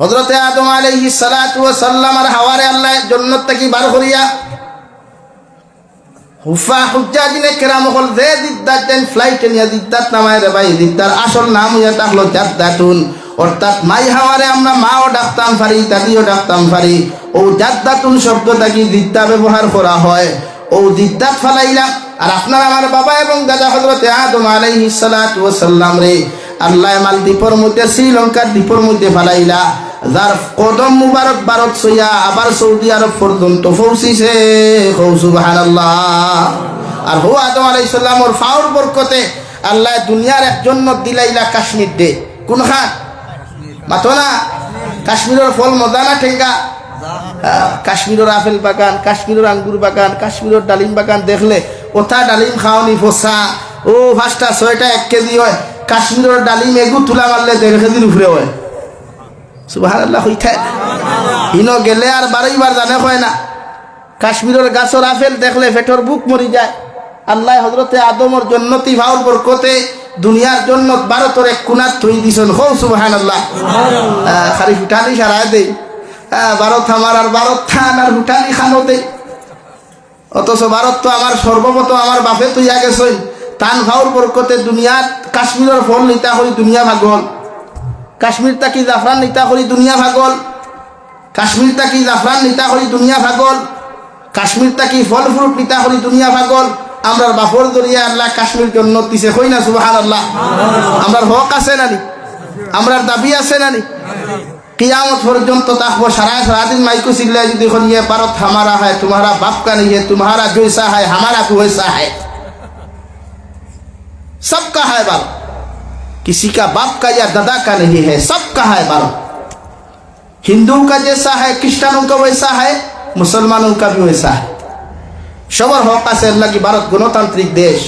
হযরতে আদম আলাইহিস সালাতু ওয়াস সালাম আর হাওয়ারে আল্লাহ জান্নাত থেকে বার করিয়া হুফা হুজ্জাজিনে কেরাম হল যে দিদাত দেন ফ্লাইটে নিয়ে দিদাত নামায় রে ভাই দিদার আসল নাম হইয়া থাকলো জাদ্দাতুন, অর্থাৎ মাই হাওয়ারে আমরা মাও ডাকতাম পারি দাদিও ডাকতাম পারি। ও জাদ্দাতুন শব্দটা কি দিদা ব্যবহার করা হয়, ও দিদাত ফালাইলা। আর আপনার আমার বাবা এবং দাদা হযরতে আদম আলাইহিস সালাতু ওয়াস সালাম রে আল্লাহ মালদ্বীপের মধ্যে শ্রীলঙ্কার দ্বীপের মধ্যে ফালাইলা, যার কদম মুবারক ভারত সইয়া আবার সৌদি আরব পর্যন্ত পৌঁছিছে। সুবহানাল্লাহ। আর হো আদম আলাইহিস সালামের ফাওর বরকতে আল্লাহ দুনিয়ার এক জন্নত দিলাইলা কাশ্মীর দে। কোন খান মাতো না? কাশ্মীরের ফল মজা না ঠেঙ্গা? কাশ্মীরের আপেল বাগান, কাশ্মীরের আঙ্গুর বাগান, কাশ্মীরের ডালিম বাগান দেখলে ওটা ডালিম খাওয়ানি ফসা ও 5টা 6টা 1 কেজি হয়। কাশ্মীরের ডালিম এগু তুলা মারলে 1.5 কেজির উপরে হয়। সুবহানাল্লাহ। হইতে হিনো গেলে আর বারবার জানে হয় না। কাশ্মীরের গাছের আপেল দেখলে পেটের বুক মরি যায়। আল্লাহ হযরতে আদমের জন্নতি ভাওর বরকতে দুনিয়ার জন্নত ভারতের এক কোণাত থই দিছেন। হো সুবহানাল্লাহ। খালি ফুটানি সারা দেই ভারত আমার, আর ভারত থান আর ফুটানি খানো দেই। অথচ ভারত তো আমার সর্বপ্রথম আমার বাপে তুইয়া গেছই। তান ভাওর বরকতে দুনিয়ার কাশ্মীরের ফল নিতা হই দুনিয়া ভাগল, কাশ্মীর তাকি জাফরান নিতা করি দুনিয়া ভাগল, কাশ্মীর তাকি জাফরান নিতা করি দুনিয়া ভাগল, কাশ্মীর তাকি ফল ফ্রুট নিতা করি দুনিয়া ভাগল। আমরার বাপর দরিয়া আল্লাহ কাশ্মীর জন্নত দিছে। কই না সুবহানাল্লাহ? আমরার হক আছে নানি? আমরার দাবি আছে নানি? কিয়ামত পর্যন্ত তাকবো সারা দিন মাইকো সিগলা যদি করিয়ে ভারত হামারা है, तुम्हारा बाप का नहीं है, तुम्हारा जैसा है हमारा भी वैसा है, सबका है भारत, किसी का बाप का या दादा का नहीं है, सबका है भारत। हिंदू का जैसा है क्रिश्चियनों का वैसा है, मुसलमानों का भी वैसा है। সবার হক আছে। আল্লাহ কি ভারত গণতান্ত্রিক দেশ।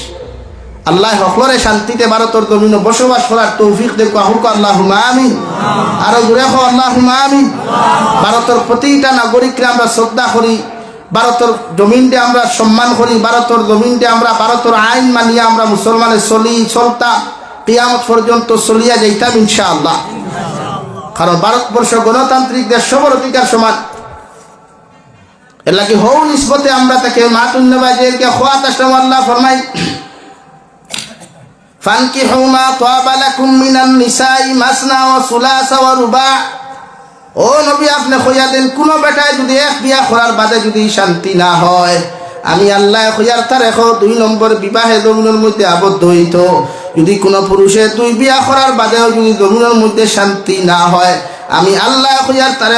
আল্লাহ হকলরে শান্তিতে ভারতের জমিনে বসবাস করার তৌফিক দেখ। হুক আল্লাহুম্মা আমিন। আরো জোরে হো আল্লাহুম্মা আমিন। ভারতের প্রতিটা নাগরিককে আমরা শ্রদ্ধা করি, ভারতের জমিনকে আমরা সম্মান করি, ভারতের জমিনকে আমরা ভারতের আইন মানিয়ে আমরা মুসলমানের চলতা কিয়ামত পর্যন্ত চলিয়া যাইতাম ইনশাআল্লাহ। কারণ ভারতবর্ষ গণতান্ত্রিক দেশ, সবার অধিকার সমান। এর লাগি হৌ নিসবতে আমরা তাকে মাতুন্নবাজেরকে খোয়াত আসলাম। আল্লাহ ফরমাই ফানকিহু মা তাবা লাকুম মিনান নিসাই মাসনা ওয়া সুলাসা ওয়া রুবা। ও নবী আপনি কইয়া দেন, কোন বেটায় যদি এক বিয়া করার বাদে যদি শান্তি না হয়, আমি আল্লাহ কইয়ার তার 2 নম্বর বিবাহে জমিনের মধ্যে আবদ্ধ হইত। যদি কোনো পুরুষে 2 বিয়া করার বাদেও যদি জমিনের মধ্যে শান্তি না হয়, আমি আল্লাহ কইয়ার তার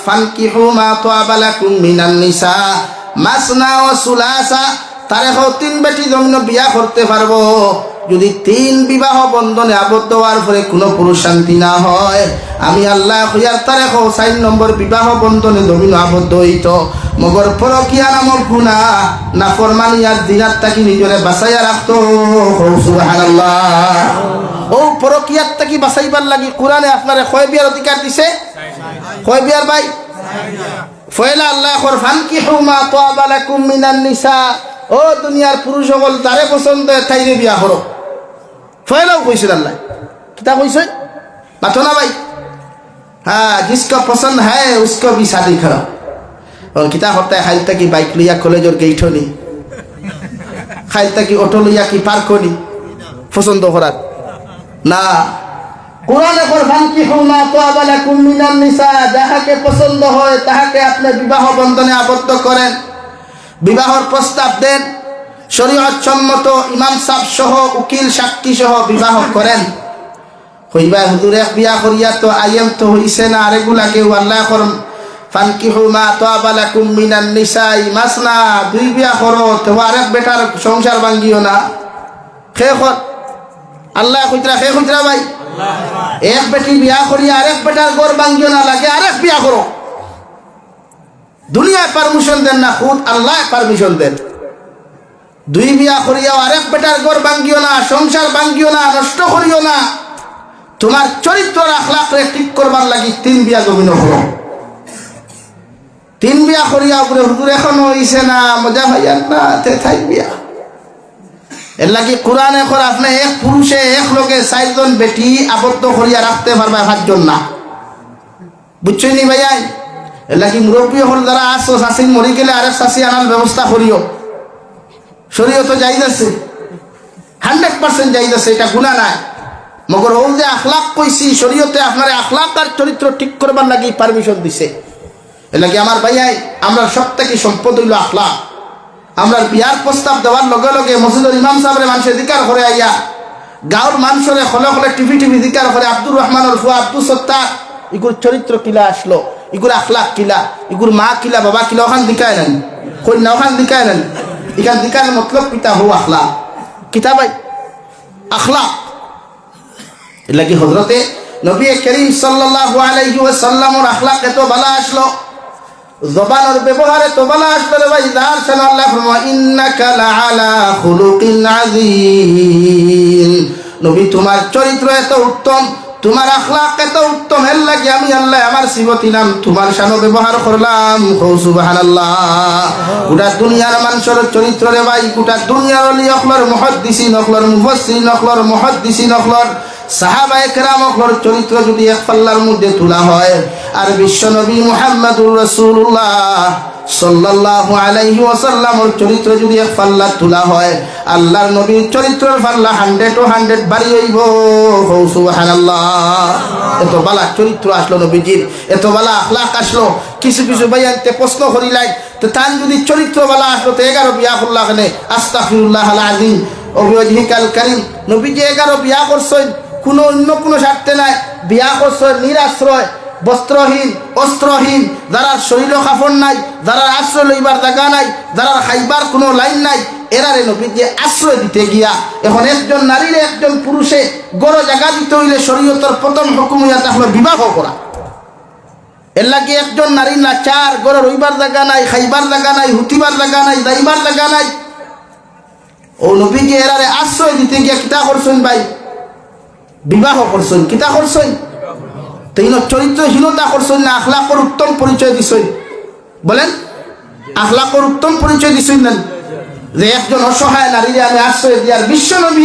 ফানকিহু মা তাবা লাকুম মিনান নিসা মাসনা ওয়া সুলাসা, তার 3 বেটি জমিন বিয়া করতে পারবো। যদি 3 বিবাহ বন্ধনে আবদ্ধ হওয়ার পরে কোনো পুরুষ শান্তি না হয়, আমি আল্লাহ কইয়ার তার 4 নম্বর বিবাহ বন্ধনে জমিন আবদ্ধ হইত। মগর পরকিয়া নামক গুনাহ নাফরমানি আর জিনাত তাকি নিজরে বাঁচাইয়া রাখতো। সুবহানাল্লাহ। ও পরকিয়াত তাকি বাঁচাইবার লাগি কোরআনে আপনারে কয় বিয়ার অধিকার দিছে? কয় বিয়ার ভাই? ফয়লা আল্লাহ কর ফানকিহু মা তাবা লাকুম মিনান নিসা। ও দুনিয়ার পুরুষ সকল তারে পছন্দ তাইরে বিয়া করো। ফয়লাও কইছিল আল্লাহ। কিতা কইছে? মাতো না ভাই? হ্যাঁ, जिसको पसंद है उसको भी शादी करो। और किता होता है खाइल तक बाइक लिया कॉलेजर गेट होनी, খাইল তাকি অটো লইয়া কি পার্ক করি পছন্দ করার না। কোরআনে কোরআন কি হুমা তাবা লাকুম মিনান নিসা, যাহাকে পছন্দ হয় তাহাকে আপনি বিবাহ বন্ধনে আবদ্ধ করেন, বিবাহের প্রস্তাব দেন, শরীয়ত সম্মত ইমাম সাহেব সহ উকিল সাক্ষী সহ বিবাহ করেন। কইবা হুজুর এক বিয়া করিয়া তো আইএম তো হইছে না, আরেগুলা কেউ আল্লাহ করম ফানকিহু মা তাবা লাকুম মিনান নিসাই মাসনা, 2 বিয়া করো তো আরেক বেটার সংসার ভাঙ্গিও না। খে কর আল্লাহ কইতরা, খে কইতরা ভাই, এক বেটি বিয়া করিয়া আরেক বেটার ঘর ভাঙ্গিও না, লাগে আরেক বিয়া করো। দুনিয়ায় পারমিশন দেন না, খুদ আল্লাহ পারমিশন দেন। 2 বিয়া করিয়া আরেক বেটার ঘর ভাঙ্গিও না, সংসার ভাঙ্গিও না, নষ্ট করিও না। তোমার চরিত্র আখলাক রে ঠিক করবার লাগি 3 বিয়া জমিন করো। 3 বিয়া করিয়া উপরে হুজুর এখন হইছে না, মজা ভাইয়ার না তে থাই বিয়া। এর লাগি কোরআনে কর আপনি এক পুরুষে এক লোকে 4 জন বেটি আবদ্ধ করিয়া রাখতে পারবে, 5 জন না। বুঝছই নি ভাইয়াই এলা কি মুরব্বী হল যারা আসো শাসিন মরি গেলে আরেক শাসি আনার ব্যবস্থা করিও শরীয়ত জায়েজ আছে 100% জায়েজ আছে এটা গুনাহ নাই মগর ও যে আখলাক কইছি শরীয়তে আপনারে আখলাক আর চরিত্র ঠিক করবার লাগি পারমিশন দিছে এলা কি আমার ভাইয়াই আমরা সবথেকে সম্পদ হইল আখলাক আমরা বিয়ার প্রস্তাব দেওয়ার লগে লগে মসজিদের ইমাম সাহেবের মানুষের দিকার করে আইয়া গাঁর মানুষরে খলে খলে টিভি দিকার করে আব্দুর রহমানের ফুয়া আব্দুল সত্তার ইগুর চরিত্র কিলা আসলো ইগুর আখলাক কিলা ইগুর মা কিলা বাবা কিলা ওখান দিকায় নেন কন্যা ওখান দিকায় নেন এখান দিকার মতলব পিতা হো আখলাক কিতাবাই আখলাক এলা কি হযরতে নবী করিম সাল্লাল্লাহু আলাইহি ওয়াসাল্লামের আখলাক এত ভালো আসলো জবানের ব্যবহারে তো ভালো আসলো রে ভাই দার সাল্লাল্লাহু ফরমা ইন্নাকা লাআলা খুলুকিন আযীম নবী তোমার চরিত্র এত উত্তম তোমার আখলাক এত উত্তম এর লাগি আমি আল্লাহ আমার সিফতি নাম তোমার শানো ব্যবহার করলাম সুবহানাল্লাহ গোটা দুনিয়ার মানুষের চরিত্র রে ভাই গোটা দুনিয়ার ওলি অখলর মুহাদ্দিসিন অখলর মুফাসসিরিন অখলর মুহাদ্দিসিন অখলর সাহাবায়ে কেরাম অখলর চরিত্র যদি এক পাল্লার মধ্যে তোলা হয় আর বিশ্ব নবী মুহাম্মদুর রাসূলুল্লাহ সাল্লাল্লাহু আলাইহি ওয়াসাল্লামের চরিত্র যদি এক পাল্লা তোলা হয় আল্লাহর নবীর চরিত্রের পাল্লা 100 ও 100 বাড়ি হইব সুবহানাল্লাহ এত ভালো চরিত্র আসলো নবীজির এত ভালো আখলাক আসলো কিছু কিছু ভাইয়াতে প্রশ্ন করিলাই তো তান যদি চরিত্র ভালো আসলো তো 11 বিয়া করলা কেনে আস্তাগফিরুল্লাহ আল আযীম ও বিওয়াজহিকাল কারীম নবীজি 11 বিয়া করছেন কোনো অন্য কোনো স্বার্থে নাই বিয়া করছেন নিরাশ্রয় বস্ত্রহীন অস্ত্রহীন যারা শরীর কাপড় নাই যারা আশ্রয় লইবার জায়গা নাই যারা খাইবার কোনো লাইন নাই এরারে নবী যে আশ্রয় দিতে গিয়া এখন একজন নারীর একজন পুরুষে গড় জায়গা দিতে হইলে শরীয়তের প্রথম হুকুম হইয়া তাহলে বিবাহ করা এর লাগে একজন নারী না চার গড় রইবার জায়গা নাই খাইবার জায়গা নাই হুতিবার জায়গা নাই যাইবার জায়গা নাই ও নবী যে এরারে আশ্রয় দিতে গিয়া কিতা করছেন ভাই বিবাহ করছেন কিতা করছেন তাইনো চরিত্রহীনতা করছেন না আখলাকের উত্তম পরিচয় দিছেন বলেন আখলাকের উত্তম পরিচয় দিছেন না যে একজন অসহায় নারীরে আমি আশ্রয় দিয়ার বিশ্ব নবী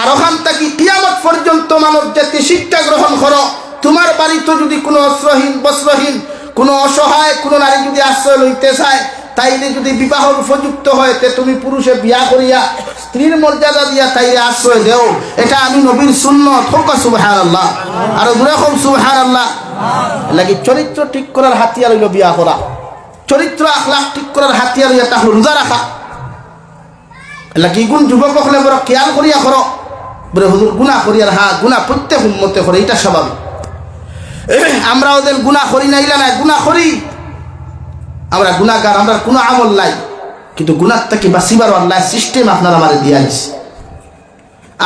আর ওখান থেকে কিয়ামত পর্যন্ত মানব জাতি শিক্ষা গ্রহণ করো তোমার বাড়িতে যদি কোনো অস্ত্রহীন বস্ত্রহীন কোনো অসহায় কোনো নারী যদি আশ্রয় লইতে চায় তাইলে যদি বিবাহের উপযুক্ত হয় তে তুমি পুরুষে বিয়া করিয়া স্ত্রীর মর্যাদা দিয়া তাইলে আশ্রয় দেও এটা আমি নবীর সুন্নত হোক সুবহানাল্লাহ আর দূরে হোক সুবহানাল্লাহ লাগি চরিত্র ঠিক করার হাতিয়ার হইল বিয়া করা চরিত্র আখলাক ঠিক করার হাতিয়ার হইয়া তাহলে রোজা রাখা লাগি গুণ যুবক হলে বড় খেয়াল করিয়া করো বলে হুজুর গুনাহ করিয়ার হ্যাঁ গুনাহ প্রত্যেক উম্মতে করে এটা স্বাভাবিক আমরা ওদের গুনাহ করি না ইলা না গুনাহ করি আমরা গুনাহগার আমরা কোনো আমল নাই কিন্তু গুনাহ থেকে বাঁচিবার আল্লাহ সিস্টেম আপনারা আমারে দিয়া দিয়েছে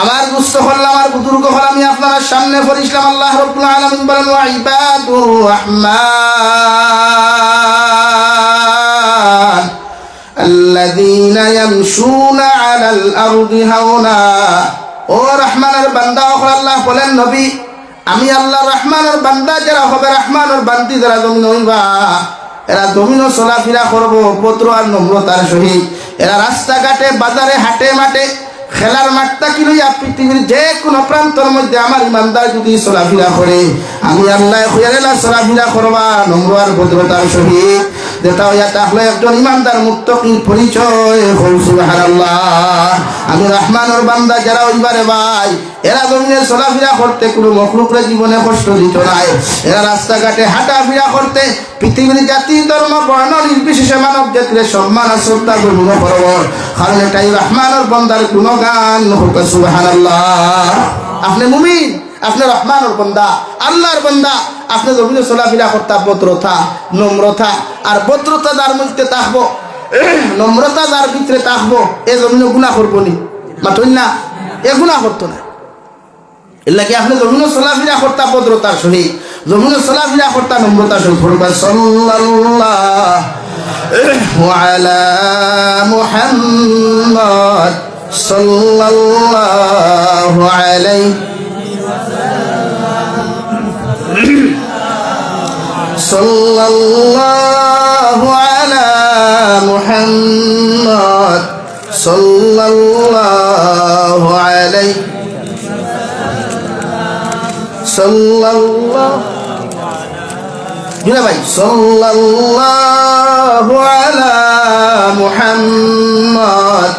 আমার দুস্থ হল আমার বুজুর্গ হল আমি আপনার সামনে পড়িছিলাম আল্লাহ রাব্বুল আলামিন বলেন ওয়া ইবাদুর রহমান আল্লাযীনা ইয়ামশুনা আলাল আরদি হাওনা ও রহমানের বান্দা আল্লাহ বলেন নবী আমি আল্লাহ রহমানের বান্দা যারা হবে রহমানের বান্দি যারা জমিন হইবা এরা জমিনও চলাফেরা করবো পত্র আর নম্রতার সহিত এরা রাস্তাঘাটে বাজারে হাটে মাঠে খেলার মাঠটা কি লইয়া পৃথিবীর যে কোনো প্রান্তর মধ্যে আমার ইমানদার যদি চলাফেরা করে আমি আল্লাহ হইয়ারেলা চলাফেরা করবা নম্র আর ভদ্রতার সহিত যেটা হইয়া তাহলে একজন ইমানদার মুত্তাকির পরিচয় সুবহানাল্লাহ আমি রহমানের বান্দা যারা হইবারে ভাই এরা জমিনে চলাফেরা করতে কোনো মখলুকরে জীবনে কষ্ট দিত নাই এরা রাস্তাঘাটে হাঁটাফেরা করতে পৃথিবীর জাতি ধর্ম বর্ণ নির্বিশেষে মানব জাতির সম্মান আর শ্রদ্ধা গ্রহণ করব কারণ এটাই রহমানের বান্দার গুণগান হোক সুবহানাল্লাহ আপনি মুমিন আপনি রহমানের বান্দা আল্লাহর বান্দা আপনি জমিনে চলাফেরা করতে ভদ্রতা নম্রতা আর ভদ্রতা যার মধ্যে থাকবো নম্রতা যার ভিতরে থাকবো এ জমিনে গুনাহ করবো নি মাথুন না এ গুনাহ করতো না এর লাগে আপনি জমিনে চলাফেরা করতে ভদ্রতার সহিত জমিনে চলাফেরা করতে নম্রতার সহিত সাল্লাল্লাহু আলা মুহাম্মদ সাল্লাল্লাহু আলাইহি সাল্লাল্লাহু আলা মুহাম্মদ সাল্লাল্লাহু আলাইহি সাল্লাল্লাহু জুড়ে ভাই সাল্লাল্লাহু আলা মুহাম্মদ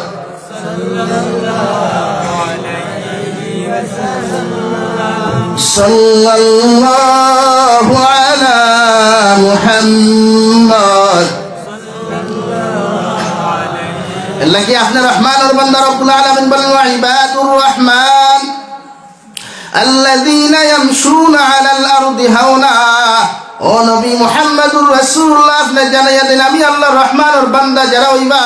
সাল্লাল্লাহু আলা মুহাম্মদ আল্লাহ কি আপনি রহমানুর বান্দা রব্বুল আলামিন বলেন ওয়া ইবাদুর রহমান আল্লাযীনা ইয়ামশুনা আলাল আরদি হাওনা ও নবী মুহাম্মদুর রাসূলুল্লাহ আপনি জানাইয়া দেন আমি আল্লাহর রহমানুর বান্দা যারা হইবা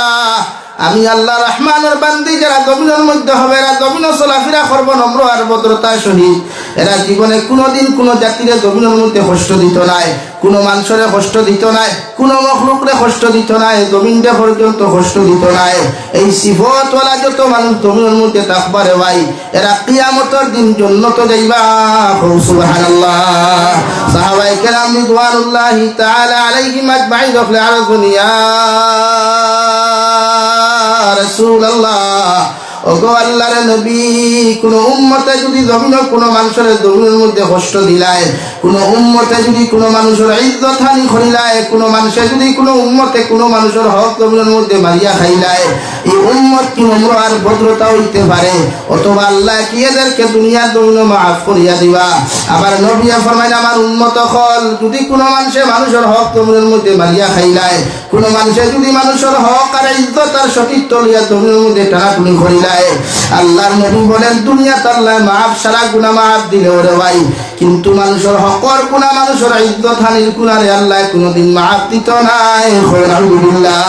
আমি আল্লাহ রহমানের বান্দি যারা জমিনের মধ্যে হবে এরা জমিনে চলাফেরা করবো নম্র আর ভদ্রতার সহিত এরা জীবনে কোনোদিন কোনো জাতিরে জমিনের মধ্যে কষ্ট দিত নাই কোনো মানুষের কষ্ট দিত নাই কোনো মখলুকরে কষ্ট দিত নাই জমিনটা পর্যন্ত কষ্ট দিত নাই এই সিফতওয়ালা যত মানুষ জমিনের মধ্যে থাকবারে ভাই এরা কিয়ামতের দিন জান্নাতে যাইবা সুবহানাল্লাহ সাহাবায়ে কেরাম রিদওয়ানুল্লাহি তাআলা আলাইহিম আজমাইন রফলে আর দুনিয়া রাসূলুল্লাহ ওগো আল্লাহর নবী কোন উম্মতে যদি জমিনের কোন মানুষের জমিনের মধ্যে কষ্ট দিলায় কোন উম্মতে যদি কোন মানুষের ইজ্জত হানি করিলায় কোন মানুষে যদি কোন উম্মতে কোন মানুষের হক জমিনের মধ্যে মারিয়া খাইলায় এই উম্মত কি নম্র আর ভদ্রতা হইতে পারে অথবা আল্লাহ কি এদেরকে দুনিয়ার জমিনে মাফ করিয়া দিবা আবার নবী ফরমাইন আমার উম্মত হল যদি কোন মানুষের হক জমিনের মধ্যে মারিয়া খাইলায় কোন মানুষে যদি মানুষের হক আর ইজ্জত আর সতীত্ব লইয়া জমিনের মধ্যে টানাটুনি করিলায় আল্লাহর নবী বলেন দুনিয়াতে আল্লাহ মাফ সারা গুনাহ মাফ দিলে ওরে ভাই কিন্তু মানুষের হকর গুনাহ মানুষের ইজ্জত হানির গুনাহে আল্লাহ কোনোদিন মাফ দিত নাই আলহামদুলিল্লাহ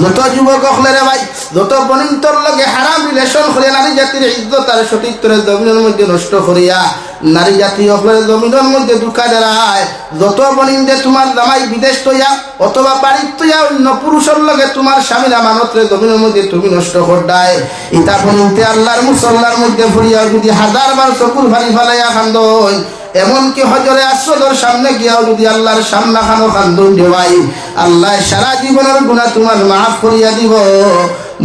যত যুবক হলে রে ভাই যত বনিন্তর লগে হারাম রিলেশন করে নারী জাতির ইজ্জত আর সতীত্বের জমিনের মধ্যে নষ্ট করিয়া নারী জাতি হলে জমিনের মধ্যে ঢুকা দেয় যত বনিন্দে তোমার জামাই বিদেশ তৈয়া অথবা বাড়ির তৈয়া অন্য পুরুষের লগে তোমার স্বামীর আমানতরে জমিনের মধ্যে তুমি নষ্ট করদায় ইতা বনিতে আল্লাহর মুসল্লার মধ্যে ফুরিয়া যদি 1000 বার চকুর ভারি ফালাইয়া খান্দন এমনকি হজরে আসরের সামনে গিয়াও যদি আল্লাহর সামনে খানো খান্দন দেওয়াই আল্লাহ সারা জীবনের গুনাহ তোমার মাফ করিয়া দিব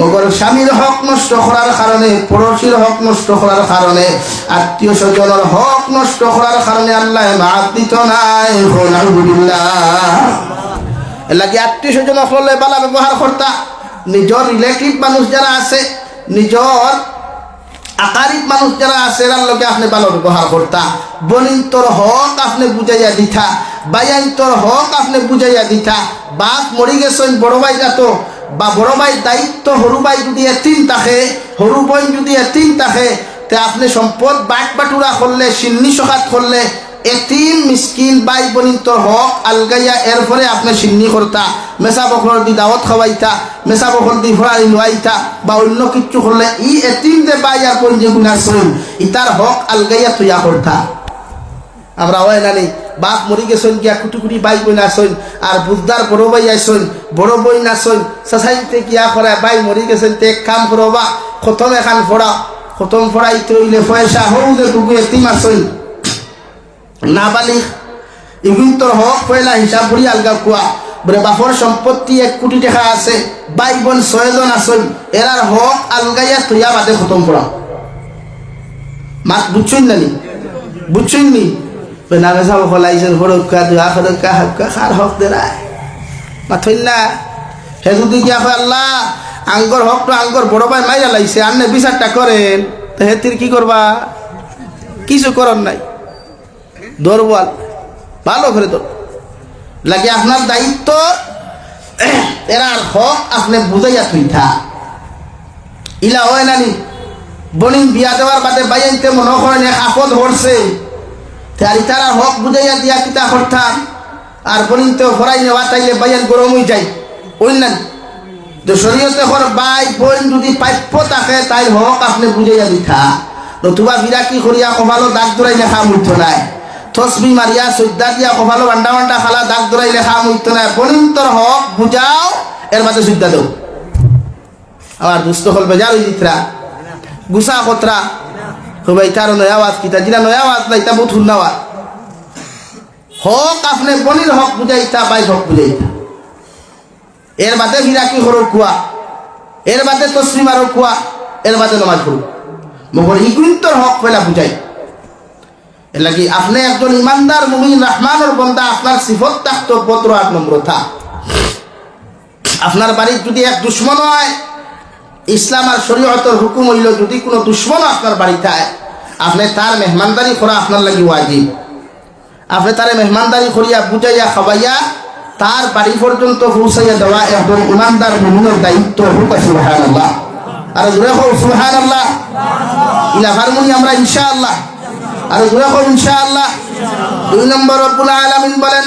মগর স্বামীর হক নষ্ট করার কারণে পড়োশীর হক নষ্ট করার কারণে আত্মীয় স্বজনের হক নষ্ট করার কারণে আল্লাহ মাফ দিত নাই আলহামদুলিল্লাহ এলাকি আত্মীয় স্বজন হলে বালা ব্যবহার করতা নিজের রিলেটিভ মানুষ যারা আছে নিজের আকারিব মানুষ যারা আছে এর লোকে আপনি ভালো ব্যবহার করতা বনিন্তর হক আপনি বুঝাইয়া দিতা বাইয়ান্তর হক আপনি বুঝাইয়া দিতা বাপ মরি গেছেন বড় ভাই যাত বা বড় ভাই দায়িত্ব হরু ভাই যদি এতিম থাকে হরু বোন যদি এতিম থাকে তে আপনি সম্পদ বাটুরা করলে সিন্নি সখাত করলে এতিম মিসকিন ভাই বনিন্তর হক আলগাইয়া এরপরে আপনি সিন্নি করতা মেসা বখর দি দাওয়াত খাওয়াইতা মেসা বখর দি ফরাই লুয়াইতা বা অন্য কিছু করলে ই এতিম যে ভাই আর বোন যে গুনাহ করেন ইতার হক আলগাইয়া তুইয়া করতা আমরা হয় না নেই বাপ মরি গেছেন গিয়া কুটি কুটি বাই বই নাচন আর বুদ্ধদার বড় ভাই আইসন বড় বই নাচন সাসাইতে কিয়া করে বাই মরি গেছেন তে কাম করবা খতম এখান ফোড়া খতম ফোড়াইতে হইলে পয়সা হৌ যে টুকু এতিম আসন না বালি ইগুন তোর হক পয়লা হিসাব করি আলগা কুয়া বলে বাপর সম্পত্তি 1 কোটি টাকা আছে ভাই বোন 6 জন আসন এরার হক আলগাইয়া তুইয়া বাদে খতম ফোড়া মাত বুঝছই না নি বুঝছই নি বেনারে যাব হলাইছেন হরকা দুয়া হরকা হকা খার হক দেরায় মাথইন না হে যদি কি আফা আল্লাহ আঙ্গর হক তো আঙ্গর বড় ভাই মাইরা লাইছে আপনি বিচারটা করেন তো হেতির কি করবা কিছু করন নাই দরবাল ভালো করে তো লাগে আপনার দায়িত্ব এরার হক আপনি বুঝাইয়া তুইথা ইলা হয় নানি বনিন বিয়া দেওয়ার বাদে বাইনতে মনে করেন এক আপদ হরছে তারা হক বুঝাইয়া দিয়া কিতা করতাম আর বনিন তো ফরাই নেওয়া তাইলে বাইন গরম হয়ে যায় ওই না তো শরীয়তে হর বাই বোন যদি প্রাপ্য থাকে তাই হক আপনি বুঝাইয়া দিথা নতুবা বিরাকি করিয়া কপালো দাগ দৌড়াই লেখা মুঠ্য নাই তসবি মারিয়া সৈদ্যা দিয়া কপালো বান্ডা বান্ডা খালা দাগ দৌড়াই লেখা মুঠ্য নাই বনিন তোর হক বুঝাও এর মাঝে সৈদ্যা দেও আমার দুস্থ হল বেজার ওই দিতরা গুসা কতরা ভাই তার নয় আওয়াজ কিতা যেটা নয় আওয়াজ না এটা বহুত হুন্না আওয়াজ হক আপনি বনির হক বুঝাইতা বাই হক বুঝাইতা এর বাদে বিরাকি করো কুয়া এর বাদে তসবি মারো কুয়া এর বাদে নমাজ পড়ো মগর ইগুন্তর হক পয়লা বুঝাই লাগি আপনি একজন ইমানদার মুমিন রহমানের বান্দা, আপনার সিফত থাকতো ভদ্র আর নম্রতা। আপনার বাড়ির যদি এক দুশ্মন হয়, ইসলাম আর শরীয়তের হুকুম হইল যদি কোনো দুশ্মন আপনার বাড়ি থাকে, আপনি তার মেহমানদারি করা আপনার লাগি ওয়াজিব। আপনি তারে মেহমানদারি করিয়া বুঝাইয়া খাওয়াইয়া তার বাড়ি পর্যন্ত পৌঁছাইয়া দেওয়া একজন ইমানদার মুমিনের দায়িত্ব। সুবহানাল্লাহ, আর জোরে হোক সুবহানাল্লাহ। ইলা হারমোনি আমরা ইনশাআল্লাহ, আর জোরে হোক ইনশাআল্লাহ। 2 নম্বর রব্বুল আলামিন বলেন,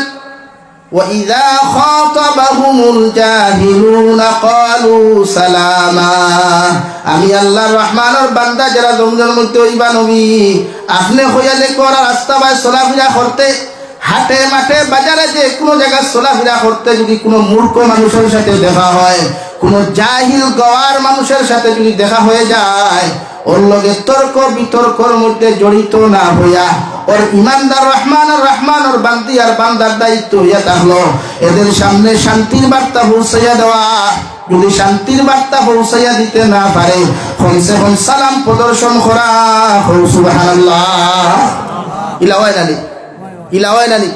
وَإِذَا خَاطَبَهُمُ الْجَاهِلُونَ قَالُوا سَلَامًا। আমি আল্লাহর রহমানের বান্দা যারা জমিনের মধ্যে হইবা নবী, আপনি হইয়া দেখো রাস্তা বাই চলাফেরা করতে, হাটে মাঠে বাজারে যে কোনো জায়গায় চলাফেরা করতে যদি কোনো মূর্খ মানুষের সাথে দেখা হয়, কোনো জাহিল গওয়ার মানুষের সাথে যদি দেখা হয়ে যায়, ওর লগে তর্ক বিতর্কর মধ্যে জড়িত না হইয়া ওর ইমানদার রহমানের বান্দি আর বান্দার দায়িত্ব হইয়া থাকলো এদের সামনে শান্তির বার্তা পৌঁছাইয়া দেওয়া। যদি শান্তির বার্তা পৌঁছাইয়া দিতে না পারে, কমসে কম সালাম প্রদর্শন করা। সুবহানাল্লাহ। ইলাওয়াই নানি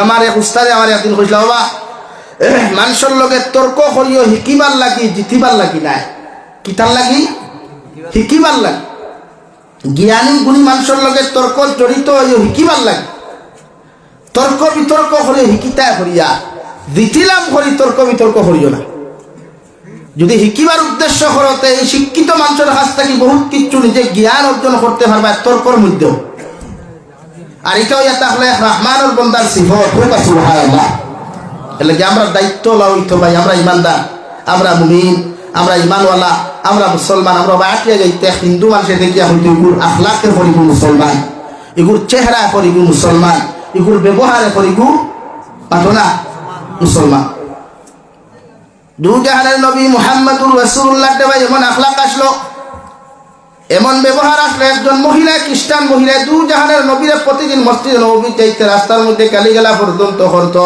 আমার এক উস্তাদে আমার একদিন কইছিল, বাবা মানুষের লগে তর্ক করিও হিকিবার লাগি, জিতিবার লাগি নাই, কিতার লাগি হিকিবার লাগে। জ্ঞানী গুণী মানুষের লগে তর্ক জড়িত হিকিবার লাগে। তর্ক বিতর্ক করিও হিকিতা করিয়া জিতিলাম করি, তর্ক বিতর্ক করিও না। যদি হিকিবার উদ্দেশ্য করতে এই শিক্ষিত মানুষের কাছ থেকে বহুত কিছু নিজে জ্ঞান অর্জন করতে পারবা তর্কর মধ্যেও। আর এটাও তাহলে রহমানের বান্দার সিফত। সুবহানাল্লাহ। এর লাগে আমরা দায়িত্ব লইতো ভাই, আমরা ইমানদার, আমরা মুমিন, আমরা ইমানওয়ালা, আমরা মুসলমান। আমরা বাটিয়া যাইতে হিন্দু মানুষের দেখিয়া হইতো এগুর আখলাকে করিগু মুসলমান, এগুর চেহারা করিগু মুসলমান, এগুর ব্যবহারে করিগু পাঠো না মুসলমান। দুজাহানের নবী মুহাম্মদুর রাসূলুল্লাহ ভাই এমন আখলাক আসলো, এমন ব্যবহার আসলো, একজন মহিলা খ্রিস্টান মহিলা দুজাহানের নবীরে প্রতিদিন মসজিদে নববী যাইতে রাস্তার মধ্যে গালিগালা পর্যন্ত করতো।